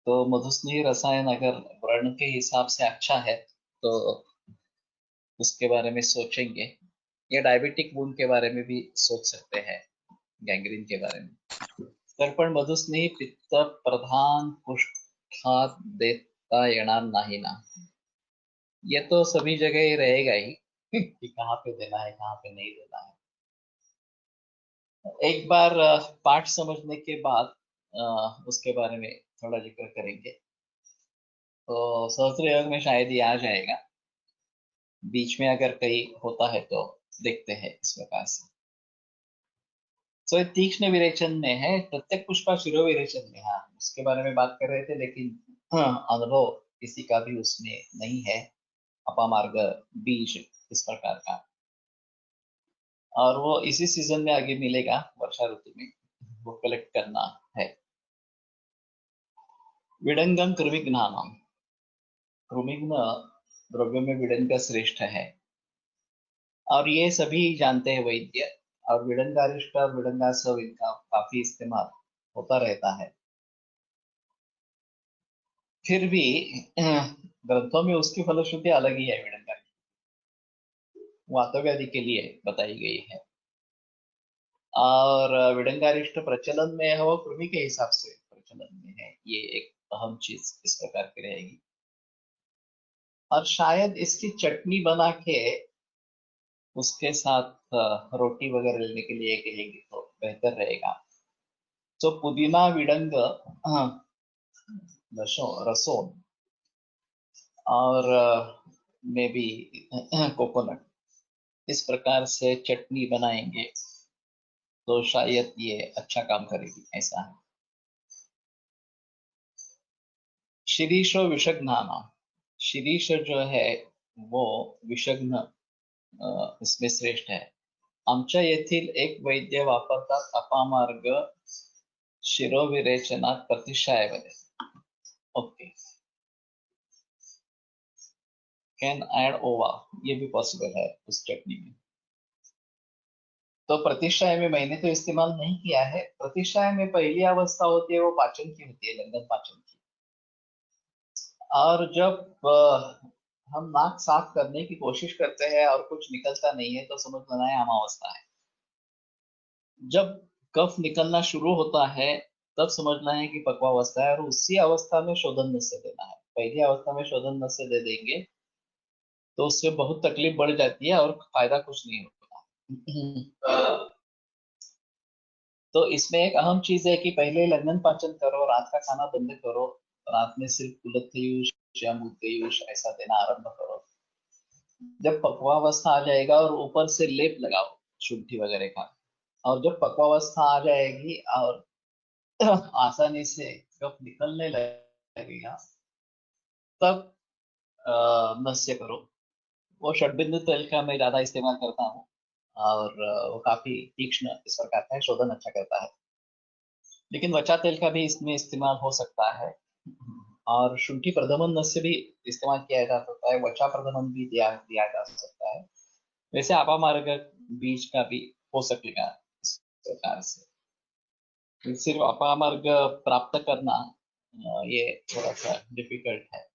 तो मधुस्नेही रसायन अगर वर्ण के हिसाब से अच्छा है तो उसके बारे में सोचेंगे, या डायबिटिक वुंड के बारे में भी सोच सकते हैं, गैंग्रीन के बारे में. तर्पण मधुस्नेही पित्त प्रधान कुष्ठात देता येणार नाही ना. ये तो सभी जगह ही रहेगा ही कि कहाँ पे देना है, कहाँ पे नहीं देना है. एक बार पाठ समझने के बाद उसके बारे में थोड़ा जिक्र करेंगे. तो सहस्त्र योग में शायद ये आ जाएगा, बीच में अगर कहीं होता है तो देखते हैं इस प्रकार से. तो ये तीक्ष्ण विरेचन में है, प्रत्येक पुष्पा शिरो विरेचन में. हाँ, उसके बारे में बात कर रहे थे, लेकिन अनुभव किसी का भी उसमें नहीं है. अपामार्ग बीज इस प्रकार का, और वो इसी सीजन में आगे मिलेगा, वर्षा ऋतु में, वो कलेक्ट करना है. विडंगम कृमिघ्नानम. कृमिघ्न द्रव्य में विडंग श्रेष्ठ है, और ये सभी जानते हैं वैद्य. और विडंगारिष्ट और विडंगासव इनका काफी इस्तेमाल होता रहता है. फिर भी ग्रंथों में उसकी फलश्रुति अलग ही है. विडंगा वातव्याधि के लिए बताई गई है, और विडंगारिष्ट प्रचलन में है, वो कृमि के हिसाब से प्रचलन में है. ये एक अहम चीज इस प्रकार की रहेगी. और शायद इसकी चटनी बना के उसके साथ रोटी वगैरह लेने के लिए कहेंगे तो बेहतर रहेगा. तो पुदीना, विडंग, रसोन, और मे बी कोकोनट, इस प्रकार से चटनी बनाएंगे तो शायद ये अच्छा काम करेगी, ऐसा है। शिरीषो विषग्नाना, शिरीष जो है वो विषग्न इसमें श्रेष्ठ है। आमच्या येथील एक वैद्य वापरतात अपामार्ग शिरोविरेचनात प्रतिशायामध्ये। ओके, कैन ऐड ओवा, ये भी पॉसिबल है उस चटनी में। तो प्रतिशाय में मैंने तो इस्तेमाल नहीं किया है। प्रतिशाय में पहली अवस्था होती है वो पाचन की होती है, लंघन पाचन की। और जब हम नाक साफ करने की कोशिश करते हैं और कुछ निकलता नहीं है तो समझ लेना है अमावस्था है। जब कफ निकलना शुरू होता है तब समझना है कि पक्वावस्था है, और उसी अवस्था में शोधन नस्य देना है। पहली अवस्था में शोधन नस्य दे देंगे तो उससे बहुत तकलीफ बढ़ जाती है और फायदा कुछ नहीं होता। तो इसमें एक अहम चीज है कि पहले लंघन पाचन करो, रात का खाना बंद करो, रात में सिर्फ कुलथयूष या मूत्रयूष ऐसा देना आरंभ करो। जब पक्वावस्था आ जाएगा और ऊपर से लेप लगाओ शुद्धि वगैरह का, और जब पक्वावस्था आ जाएगी और आसानी से कफ निकलने लगेगा तब नस्य करो। वो षड्बिंदु तेल का मैं ज्यादा इस्तेमाल करता हूँ और वो काफी तीक्ष्ण इस प्रकार का है, शोधन अच्छा करता है। लेकिन वचा तेल का भी इसमें इस्तेमाल हो सकता है, और शुंठी प्रदमन नस्य भी इस्तेमाल किया जा सकता है, वचा प्रदमन भी दिया दिया जा सकता है। वैसे अपामार्ग बीज का भी हो सकेगा इस प्रकार से। सिर्फ अपामार्ग प्राप्त करना ये थोड़ा सा डिफिकल्ट है।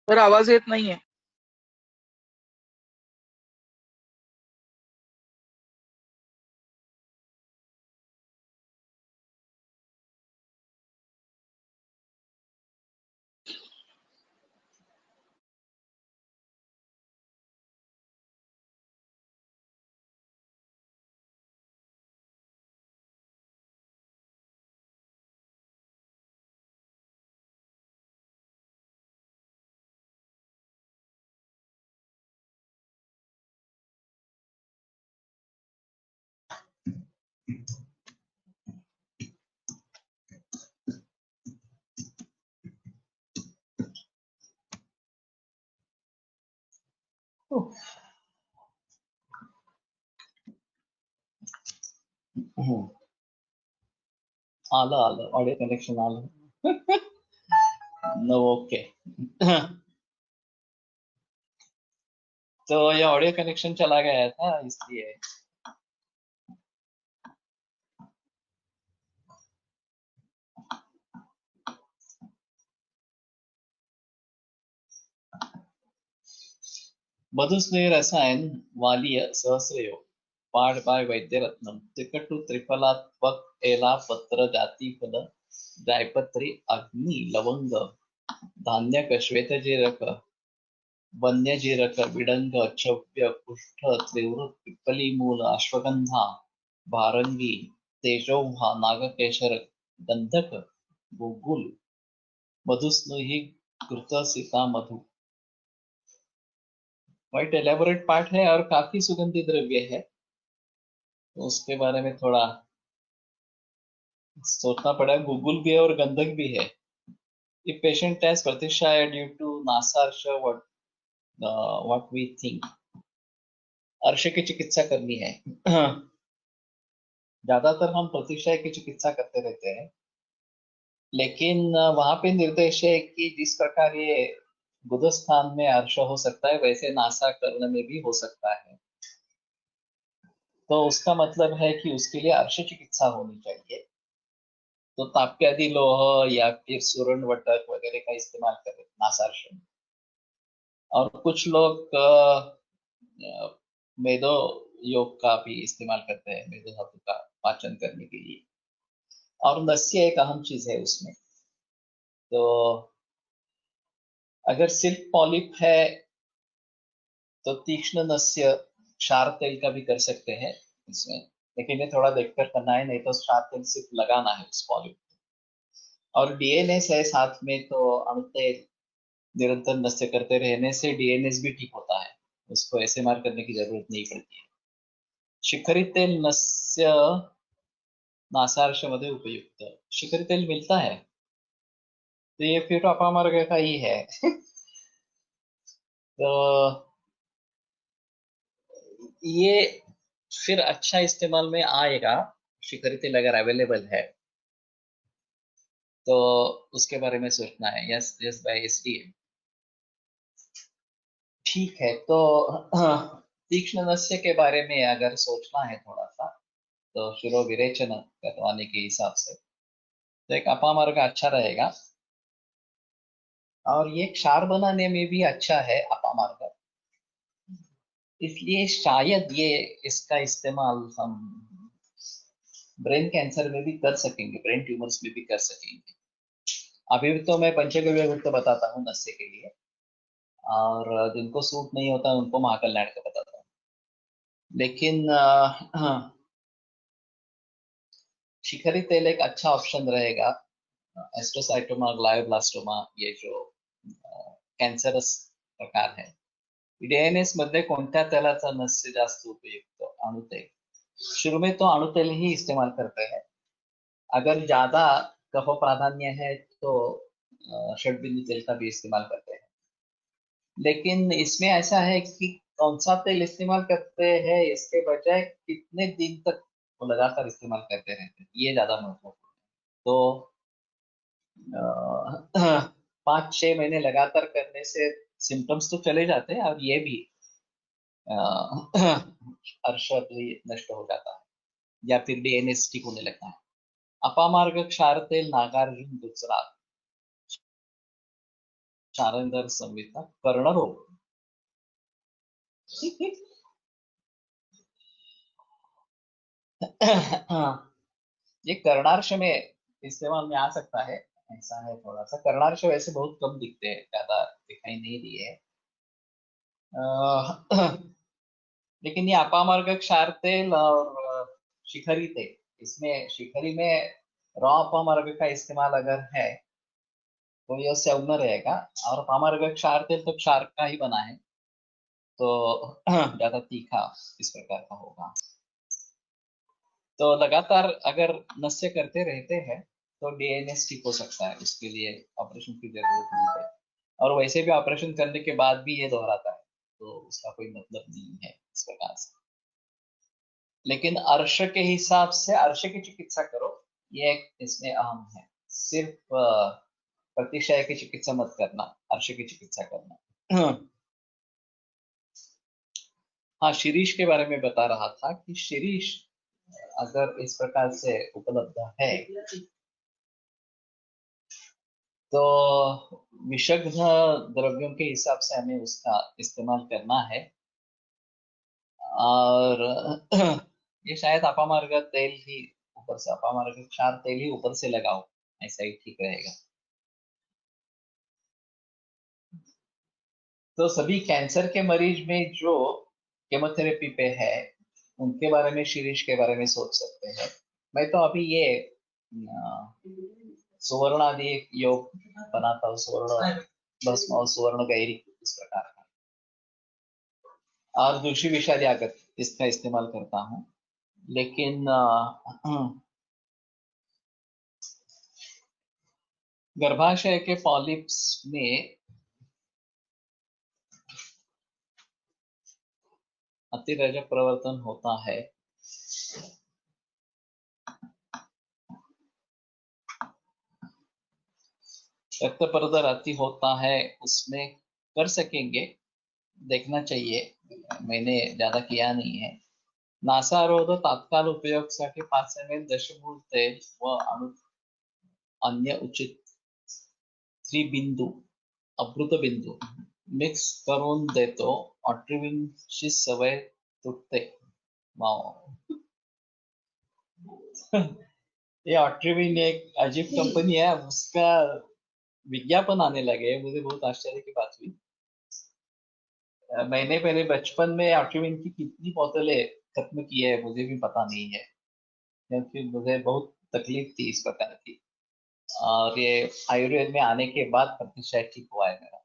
सर आवाज येत नाहीये। आलं आलं, ऑडियो कनेक्शन आलं। No, okay. तो ये ऑडियो कनेक्शन चला गया था इसलिए। मधुस्नेह रसायन वालीय सहस्रयोग पाठ बाय वैद्यरत्नम त्रिकटु त्रिफलात्मक एला पत्र जाती फल जायपत्री अग्नि लवंग धान्यक श्वेतजीरक वन्यजीरक विडंग चव्य कुष्ठ त्रिवृत पिप्पली मूल अश्वगंधा भारंगी तेजोव्हा नागकेशर गंधक गुगुल मधुस्नेही कृतसिता मधु। क्वाइट एलेबोरेट पार्ट है और काफी सुगंधित द्रव्य है, तो उसके बारे में थोड़ा सोचना पड़ा। गूगल भी है और गंधक भी है। If patient has pratishyaya due to nasarcha what we think, अर्श की चिकित्सा करनी है। ज्यादातर हम प्रतिशय की चिकित्सा करते रहते हैं, लेकिन वहां पे निर्देश है कि जिस प्रकार ये गुदस्थान में अर्श हो सकता है, वैसे नासाकर्ण में भी हो सकता है। तो उसका मतलब है कि उसके लिए अर्श चिकित्सा होनी चाहिए। तो ताप्यादि लोह या फिर सुवर्ण वटक वगैरह का इस्तेमाल करें नासार्श में। और कुछ लोग मेदो योग का भी इस्तेमाल करते हैं, मेदो धातु का पाचन करने के लिए। और नस्य एक अहम चीज है उसमें। तो अगर सिर्फ पॉलिप है तो तीक्ष्ण नस्य क्षार तेल का भी कर सकते हैं इसमें, लेकिन ये थोड़ा देखकर करना है, नहीं तो क्षार तेल सिर्फ लगाना है उस पॉलिप। और डीएनएस है साथ में, तो अणुतेल निरंतर नस्य करते रहने से डीएनएस भी ठीक होता है, उसको एसएमआर करने की जरूरत नहीं पड़ती है। शिखरी तेल नस्य नासार्श मध्ये उपयुक्त। शिखरी तेल मिलता है तो ये फिर अपामार्ग का ही है। तो ये फिर अच्छा इस्तेमाल में आएगा। शिखरी तेल अगर अवेलेबल है तो उसके बारे में सोचना है। यस यस भाई एसडीएम, ठीक है। तो तीक्ष्ण नस्य के बारे में अगर सोचना है थोड़ा सा, तो शिरो विरेचन करवाने के हिसाब से तो एक अपामार्ग अच्छा रहेगा। और ये क्षार बनाने में भी अच्छा है अपामार्ग, इसलिए शायद ये इसका इस्तेमाल हम ब्रेन कैंसर में भी कर सकेंगे, ब्रेन ट्यूमर्स में भी कर सकेंगे। अभी तो मैं पंचगव्य गुप्त बताता हूँ नस्य के लिए, और जिनको सूट नहीं होता उनको महाकल्याण का बताता हूँ। लेकिन शिखरी तेल एक अच्छा ऑप्शन रहेगा। एस्ट्रोसाइटोमा, ग्लायोब्लास्टोमा, ये जो कॅन्सरस प्रकार है, डीएनएस मध्ये कोणत्या तेलाचा नस्य जास्त उपयुक्त? अणुतेल। शुरू में तो अणुतेल ही इस्तेमाल करते हैं। अगर ज्यादा कफ प्राधान्य है तो षडबिंदु तेल का भी इस्तेमाल करते हैं। लेकिन इसमें ऐसा है कि कौन सा तेल इस्तेमाल करते हैं इसके बजाय कितने दिन तक वो लगातार इस्तेमाल करते रहते हैं, ये ज्यादा महत्वपूर्ण है। तो 5-6 महीने लगातार करने से सिम्टम्स तो चले जाते हैं, और ये भी अर्श भी नष्ट हो जाता है, या फिर डीएनएस ठीक होने लगता है। अपामार्ग क्षार तेल नागार्जुन गुजरात, क्षारंगर संहिता, कर्णरोग। ये कर्णार्श में इस्तेमाल में आ सकता है, ऐसा है थोड़ा सा। कर्णार्श वैसे बहुत कम दिखते हैं, ज्यादा दिखाई नहीं दिए हैं। लेकिन ये अपामार्ग क्षार तेल और शिखरी तेल, इसमें शिखरी में रॉ अपामार्ग का इस्तेमाल अगर है तो ये सौम्य रहेगा, और अपामार्ग क्षार तेल तो क्षार का ही बना है, तो ज्यादा तीखा इस प्रकार का होगा। तो लगातार अगर नस्य करते रहते हैं तो डीएनएस ठीक हो सकता है, उसके लिए ऑपरेशन की जरूरत नहीं है। और वैसे भी ऑपरेशन करने के बाद भी ये दोहराता है, तो उसका कोई मतलब नहीं है इस प्रकार से। लेकिन अर्श के हिसाब से अर्श की चिकित्सा करो, ये एक इसमें अहम है। सिर्फ प्रतिशय की चिकित्सा मत करना, अर्श की चिकित्सा करना। हाँ, शिरीष के बारे में बता रहा था कि शिरीष अगर इस प्रकार से उपलब्ध है तो विषग्ध द्रव्यों के हिसाब से हमें उसका इस्तेमाल करना है। और ये शायद अपामार्ग तेल ही ऊपर से, अपामार्ग क्षार तेल ही ऊपर से लगाओ, ऐसा ही ठीक रहेगा। तो सभी कैंसर के मरीज में जो केमोथेरेपी पे है उनके बारे में, शिरीष के बारे में सोच सकते हैं। मैं तो अभी ये सुवर्ण आदि योग बनाता हूँ, सुवर्ण भस्म और सुवर्ण गैरी इस प्रकार का, और दूसरी विषादी आगत इसका इस्तेमाल करता हूँ। लेकिन गर्भाशय के पॉलिप्स में अतिरज प्रवर्तन होता है। रक्त प्रदर अति होता है, उसमें कर सकेंगे, देखना चाहिए, मैंने ज्यादा किया नहीं है। नासारोध तात्काल उपयोगासाठी 5 ml दशमूळ तेल व अन्य उचित त्रिबिंदू अमृतबिंदू मिक्स करून देतो, ऑट्रिविनची सवय तुटते। वाव ये ऑट्रिविन एक अजीब कंपनी है, उसका विज्ञापन आने लगे, मुझे बहुत आश्चर्य की बात हुई। मैंने पहले बचपन में ऑट्रिविन की कितनी बोतलें खत्म की है मुझे भी पता नहीं है, क्योंकि मुझे बहुत तकलीफ थी इस प्रकार की, और ये आयुर्वेद में आने के बाद प्रतिशत ठीक हुआ है मेरा।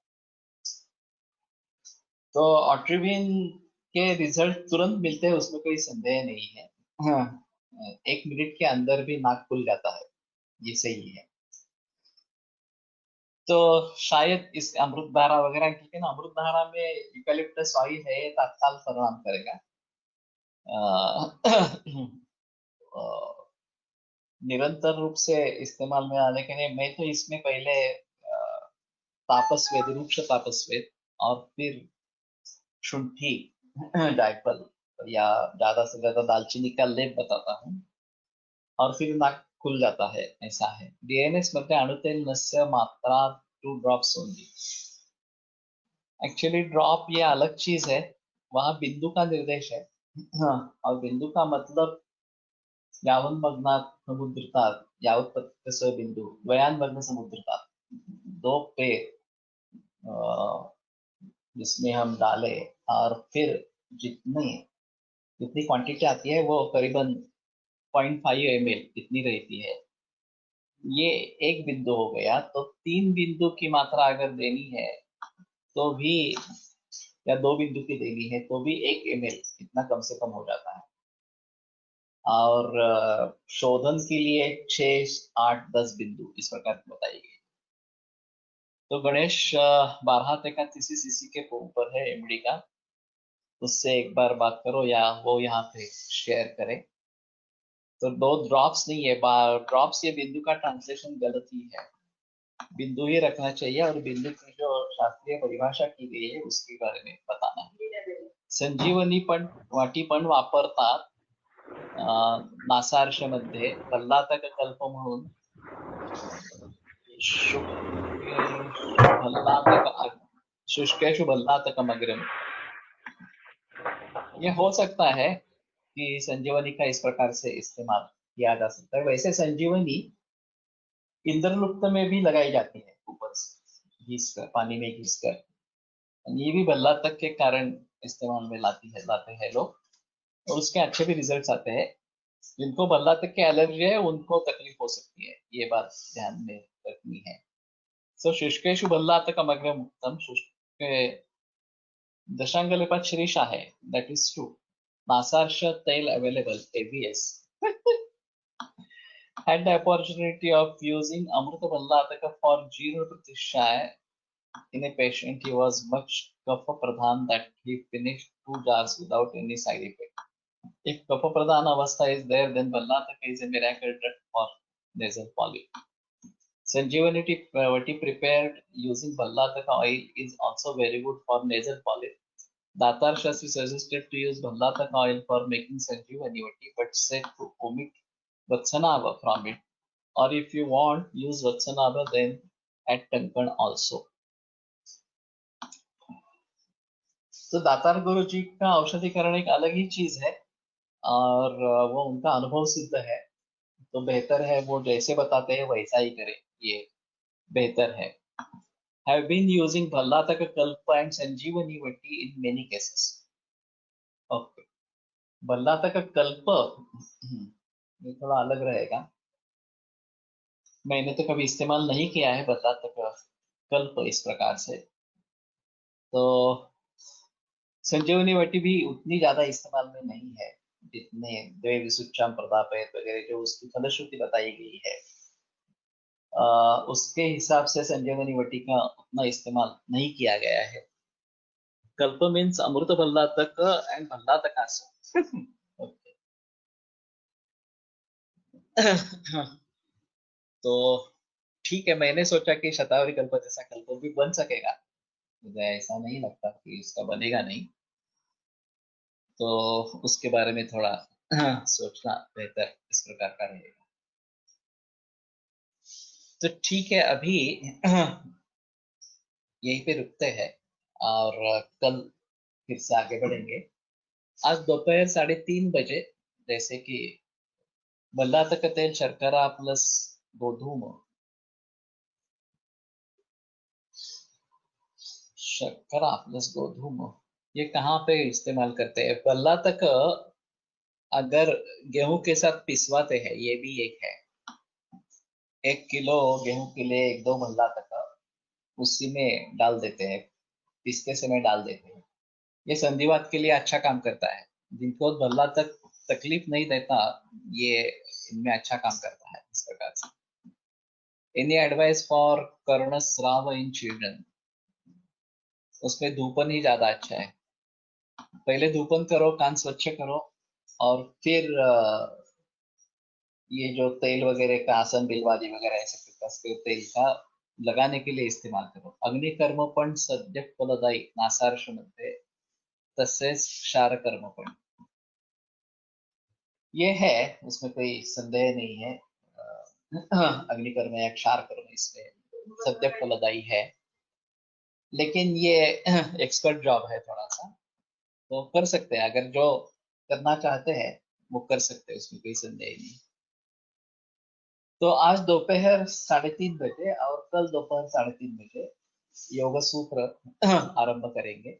तो ऑट्रिविन के रिजल्ट तुरंत मिलते हैं, उसमें कोई संदेह नहीं है। हाँ, 1 मिनट के अंदर भी नाक खुल जाता है, ये सही है। तो शायद इस अमृत धारा वगैरह, क्योंकि ना अमृत धारा में यूकलिप्टस ऑयल है, ये तत्काल परिणाम करेगा। निरंतर रूप से इस्तेमाल में आने के लिए मैं तो इसमें पहले तापसवेद, रूक्ष तापसवेद और फिर शुंठी जायफल या ज्यादा से ज्यादा दालचीनी का लेप बताता हूँ, और फिर नाक खुल जाता है, ऐसा है। डीएनएस मध्ये अणुतेलस्य मात्रा 2 ड्रॉप्स ओनली। एक्चुअली ड्रॉप ये अलग चीज है, वहां बिंदु का निर्देश है। हाँ, और बिंदु का मतलब यावन्मग्नात् समुद्रतात्, यावत्पतित बिंदु द्वयान्मग्न समुद्रतात्, 2 पे जिसमें हम डाले, और फिर जितनी जितनी क्वांटिटी आती है वो करीबन 0.5 ml इतनी रहती है। ये एक बिंदु हो गया, तो 3 बिंदु की मात्रा अगर देनी है तो भी, या 2 बिंदु की देनी है तो भी 1 ml इतना कम से कम हो जाता है। और शोधन के लिए 6, 8, 10 बिंदु इस प्रकार की बताई गई। तो गणेश 12 सीसी के ऊपर है एमडी का, उससे एक बार बात करो, या वो यहाँ पे शेयर करें। तो 2 ड्रॉप्स नहीं है, ड्रॉप्स ये बिंदु का ट्रांसलेशन गलत ही है, बिंदु ही रखना चाहिए, और बिंदु की जो शास्त्रीय परिभाषा की गई है उसके बारे में बताना है। संजीवनी पण वाटी पण वापरतात नासार्षमध्ये भल्लातक कल्प म्हणून शुष्केशु भल्लातकम अग्रम। ये हो सकता है कि संजीवनी का इस प्रकार से इस्तेमाल किया जा सकता है। वैसे संजीवनी इंद्रलुप्त में भी लगाई जाती है, ऊपर से घिस कर, पानी में घिस कर, ये भी भल्लातक के कारण इस्तेमाल में लाते हैं लोग, और उसके अच्छे भी रिजल्ट्स आते हैं। जिनको भल्लातक की एलर्जी है उनको तकलीफ हो सकती है, ये बात ध्यान में रखनी है। सो शुष्केशु भल्लातकम अग्रम उत्तम, शुष्क दशांगलेपात श्रीषा है, दैट इज ट्रू। नासार्ष तेल available, ABS had the opportunity of using Amrita Bhallataka for Jiro Pratishay in a patient. He was much kapha pradhan that he finished 2 jars without any side effect. If kapha pradhan avastha is there, then Bhallataka is a miracle drug for nasal polyp. Sanjeevani tea prepared using Bhallataka oil is also very good for nasal polyp. Datar Shastri suggested to use Bhallataka oil for making Sanjeevani tea, but said to omit Vatsanava from it. Or if you want, use Vatsanava then add Kankan also. तो दातार गुरु जी का औषधिकरण एक अलग ही चीज है, और वो उनका अनुभव सिद्ध है, तो बेहतर है वो जैसे बताते हैं वैसा ही करें, ये बेहतर है। Have been using Bhallataka Kalpa and Sanjeevani tea in many cases. Okay. Bhallataka Kalpa ये थोड़ा अलग रहेगा, मैंने तो कभी इस्तेमाल नहीं किया है Bhallataka कल्प इस प्रकार से। तो संजीवनी वटी भी उतनी ज्यादा इस्तेमाल में नहीं है जितने द्वे विसुच्चाम प्रदापयत वगैरह जो उसकी फलश्रुति बताई गई है, उसके हिसाब से संजीवनी वटी का उतना इस्तेमाल नहीं किया गया है। कल्प मीन्स अमृत भल्लातक एंड भल्लातकासु. ओके. तो ठीक है, मैंने सोचा कि शतावरी कल्प जैसा कल्प भी बन सकेगा. मुझे ऐसा नहीं लगता कि इसका बनेगा नहीं. तो उसके बारे में थोड़ा सोचना बेहतर इस प्रकार का रहेगा. तो ठीक है, अभी यहीं पे रुकते हैं और कल फिर से आगे बढ़ेंगे. आज दोपहर 3:30 बजे, जैसे कि भल्लातक तेल शर्करा प्लस गोधूम, शर्करा प्लस गोधूम, ये कहाँ पे इस्तेमाल करते हैं? भल्लातक अगर गेहूं के साथ पिसवाते हैं, ये भी एक है. 1 किलो गेहूं के लिए 1-2 भल्लातक उसी में डाल देते हैं, पिसते समय डाल देते हैं. ये संधिवात के लिए अच्छा काम करता है. जिनको भल्लातक तकलीफ नहीं देता, ये इनमें अच्छा काम करता है इस प्रकार से. एनी एडवाइस फॉर कर्णस्राव इन चिल्ड्रन? उसमें धूपन ही ज्यादा अच्छा है. पहले धूपन करो, कान स्वच्छ करो, और फिर ये जो तेल वगैरह का, आसन बिलवादी वगैरह ऐसे प्रकार के तेल का लगाने के लिए इस्तेमाल करो. अग्निकर्म पण सद्य फलदायी नासार्ष मध्ये तसेच क्षार कर्म पण, ये है, उसमें कोई संदेह नहीं है. अग्निकर्म या क्षार कर्म इसमें सद्य फलदायी है, लेकिन ये एक्सपर्ट जॉब है थोड़ा सा. तो कर सकते हैं, अगर जो करना चाहते हैं वो कर सकते हैं, उसमें कोई संदेह नहीं. तो आज दोपहर 3:30 बजे और कल दोपहर 3:30 बजे योग सूत्र आरंभ करेंगे.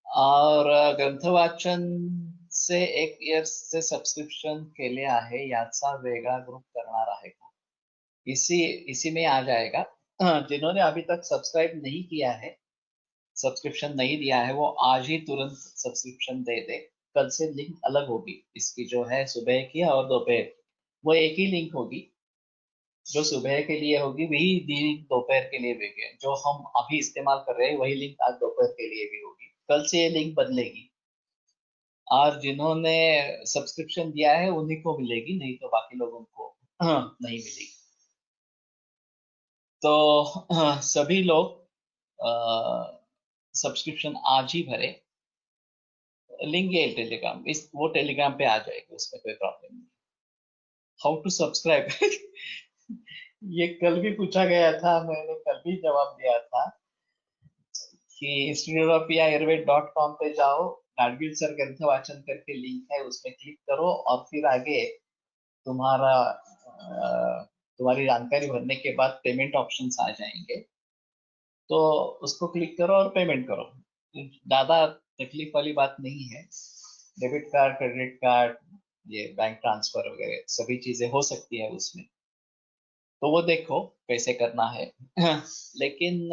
और ग्रंथ वाचन से 1 इयर्सचे सबस्क्रिप्शन केले आहे, याचा वेगळा ग्रुप करणार आहे का? इसी में आ जाएगा. जिन्होंने अभी तक सब्सक्राइब नहीं किया है, सब्सक्रिप्शन नहीं दिया है, वो आज ही तुरंत सब्सक्रिप्शन दे दे. कल से लिंक अलग होगी इसकी, जो है सुबह की और दोपहर की, वो एक ही लिंक होगी. जो सुबह के लिए होगी वही लिंक दोपहर के लिए भी होगी. जो हम अभी इस्तेमाल कर रहे हैं वही लिंक आज दोपहर के लिए भी होगी. कल से ये लिंक बदलेगी, और जिन्होंने सब्सक्रिप्शन दिया है उन्हीं को मिलेगी, नहीं तो बाकी लोगों को नहीं मिलेगी. तो सभी लोग सब्सक्रिप्शन आज ही भरे. लिंक है टेलीग्राम, इस वो टेलीग्राम पे आ जाएगी, उसमें कोई प्रॉब्लम नहीं. How to subscribe? ये कल भी पूछा गया था, मैंने कल भी जवाब दिया था कि instituteofayurved.com पे जाओ, गाडगिल सर ग्रंथ वाचन करके लिंक है, उसमें क्लिक करो और फिर आगे तुम्हारा तुम्हारी जानकारी भरने के बाद पेमेंट ऑप्शंस आ जाएंगे. तो उसको क्लिक करो और पेमेंट करो. ज्यादा तकलीफ वाली बात नहीं है. डेबिट कार्ड, क्रेडिट कार्ड, ये बैंक ट्रांसफर वगैरह सभी चीजें हो सकती है उसमें. तो वो देखो कैसे करना है. लेकिन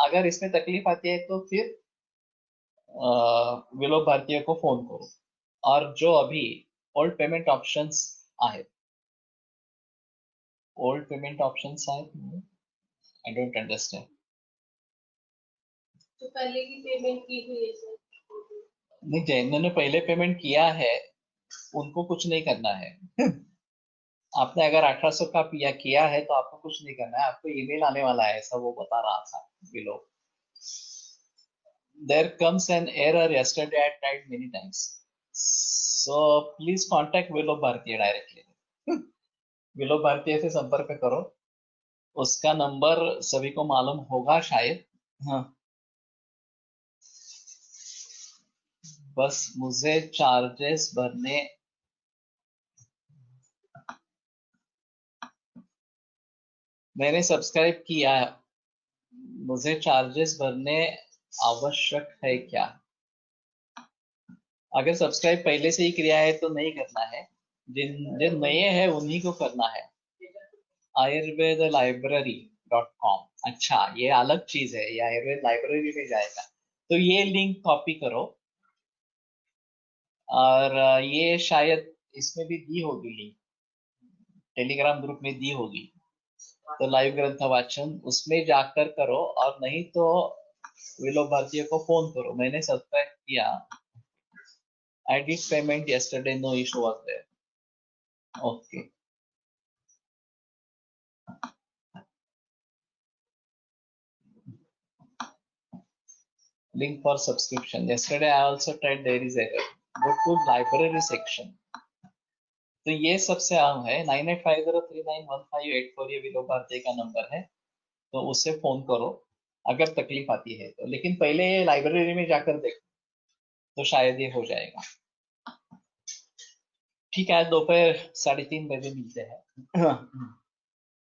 अगर इसमें तकलीफ आती है तो फिर विलोक भारतीय को फोन करो. और जो अभी ओल्ड पेमेंट ऑप्शंस आहेत, ओल्ड पेमेंट ऑप्शंस आहेत, आई डोंट अंडरस्टैंड. तो पहले की पेमेंट की हुई है सर? नहीं, जिन्होंने पहले पेमेंट किया है उनको कुछ नहीं करना है. आपने अगर 1800 का किया है तो आपको कुछ नहीं करना है, आपको ईमेल आने वाला है, ऐसा वो बता रहा था विलोक. There comes an error yesterday. I tried many times. So please contact विलोक भारतीय directly. विलोक भारतीय से संपर्क करो, उसका नंबर सभी को मालूम होगा शायद. हाँ, बस मुझे चार्जेस भरने, मैंने सब्सक्राइब किया, मुझे चार्जेस भरने आवश्यक है क्या? अगर सब्सक्राइब पहले से ही किया है तो नहीं करना है. जिन नए हैं उन्हीं को करना है. आयुर्वेद लाइब्रेरी .com, अच्छा ये अलग चीज है, ये आयुर्वेद लाइब्रेरी में जाएगा. तो ये लिंक कॉपी करो, और ये शायद इसमें भी दी होगी लिंक, टेलीग्राम ग्रुप में दी होगी. तो लाइव ग्रंथ वाचन उसमें जाकर करो, और नहीं तो विलोक भारतीय को फोन करो, मैंने सब्सक्राइब किया, I did payment yesterday, no issue was there. Okay. Link for subscription. Yesterday I also tried, there is error. Go to library section. तो ये सबसे आम है, 9850391584 ये विलोक भारती का नंबर है, तो उससे फोन करो अगर तकलीफ आती है तो। लेकिन पहले ये लाइब्रेरी में जाकर देखो तो शायद ये हो जाएगा। ठीक है, दोपहर 3:30 बजे मिलते हैं।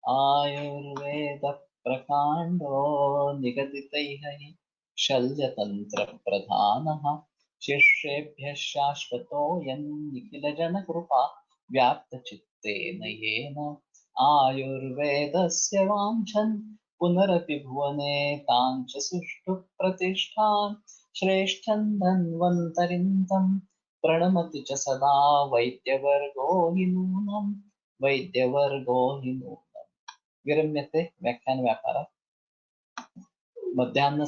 आयुर्वेद प्रकांडो निगदितैः शल्यतंत्र प्रधानः शिष्येभ्यः शाश्वतोऽयं निखिलजनकृपा व्याप्तचित्तेन येन आयुर्वेदस्य वाञ्छन् पुनरपि भुवने ताञ्च सुष्ठु प्रतिष्ठान् श्रेष्ठं धन्वन्तरिं प्रणमति च सदा वैद्यवर्गो हि नूनम् वैद्यवर्गो हि नूनम्। विरम्यते व्याख्यान व्यापारः। मध्याह्न